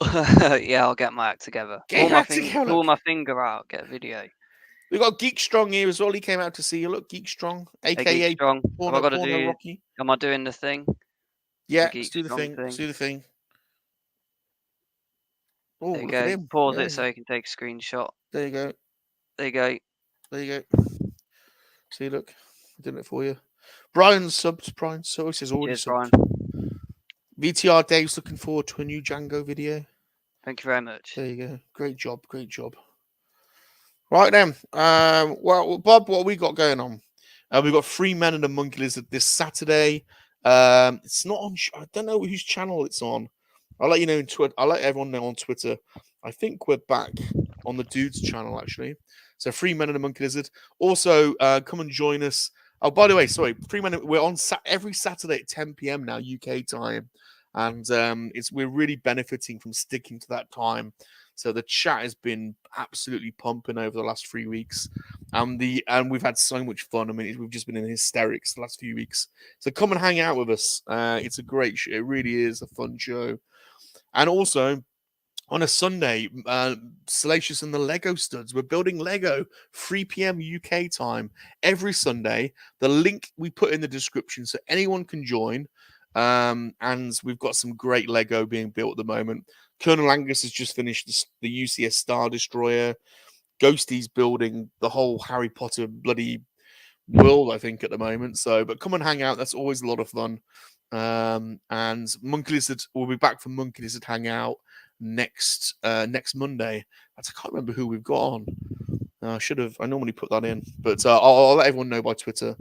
Yeah, I'll get my act together. Pull my finger out. Get a video. We've got Geek Strong here as well. He came out to see you. Look, Geek Strong, aka Geek Strong. Rocky. Am I doing the thing? Yeah, let's do the thing. Let's do the thing. Oh, there you look go. at him. Pause it so you can take a screenshot. There you go. There you go. There you go. See, look, I did it for you. Brian's subs. Brian, so he says already subbed. VTR Dave's looking forward to a new Jango video. Thank you very much. There you go. Great job. Great job. Right then. Well, Bob, what have we got going on? We've got 3 Men and a Monkey-Lizard this Saturday. It's not on. I don't know whose channel it's on. I'll let you know in Twitter. I'll let everyone know on Twitter. I think we're back on the Dude's channel actually. So 3 Men and a Monkey-Lizard. Also, come and join us. Oh, by the way, sorry, 3 Men. We're on every Saturday at 10 p.m. now UK time, and we're really benefiting from sticking to that time. So the chat has been absolutely pumping over the last 3 weeks, and we've had so much fun. I mean, we've just been in hysterics the last few weeks. So come and hang out with us. It's a great show. It really is a fun show. And also on a Sunday, Salacious and the Lego Studs. We're building Lego, 3 p.m. UK time every Sunday. The link we put in the description so anyone can join. And we've got some great Lego being built at the moment. Colonel Angus has just finished the UCS Star Destroyer. Ghosty's building the whole Harry Potter bloody world, I think, at the moment. So, but come and hang out. That's always a lot of fun. And MoNKey-LiZaRD will be back for MoNKey-LiZaRD Hangout next Monday. I can't remember who we've got on. I should have. I normally put that in, but I'll let everyone know by Twitter.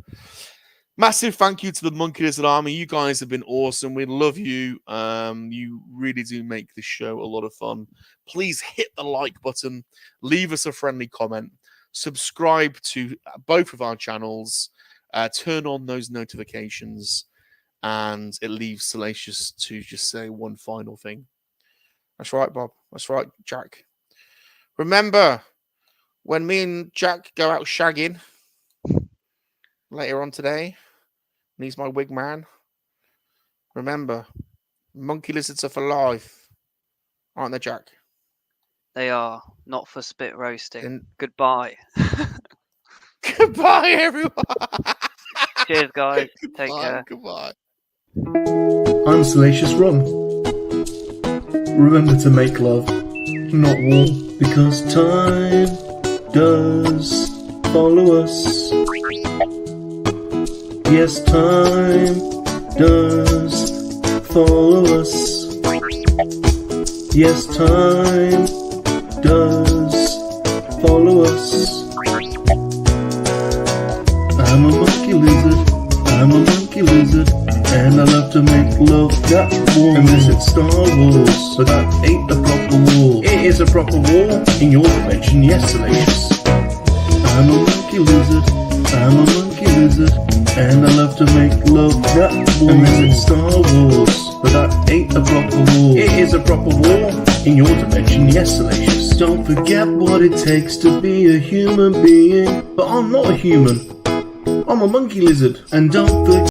Massive thank you to the MoNKey-LiZaRD Army. You guys have been awesome. We love you. You really do make this show a lot of fun. Please hit the like button. Leave us a friendly comment. Subscribe to both of our channels. Turn on those notifications. And it leaves Salacious to just say one final thing. That's right, Bob. That's right, Jack. Remember, when me and Jack go out shagging later on today, and he's my wig man, remember, MoNKey-LiZaRDs are for life. Aren't they, Jack? They are not for spit roasting. Goodbye. Goodbye, everyone. Cheers, guys. Take care. Goodbye. I'm Salacious Rum. Remember to make love, not war, because time does follow us. Yes, time does follow us. Yes, time does follow us. I'm a MoNKey-LiZaRD, I'm a MoNKey-LiZaRD, and I love to make love that warm. Unless it's Star Wars, so that ain't a proper war. It is a proper war in your dimension, yes, Salacious. I'm a MoNKey-LiZaRD, I'm a MoNKey-LiZaRd, and I love to make love that warm. Unless it's Star Wars, but that ain't a proper war. It is a proper war in your dimension, yes, Salacious. Don't forget what it takes to be a human being. But I'm not a human, I'm a MoNKey-LiZaRD. And don't forget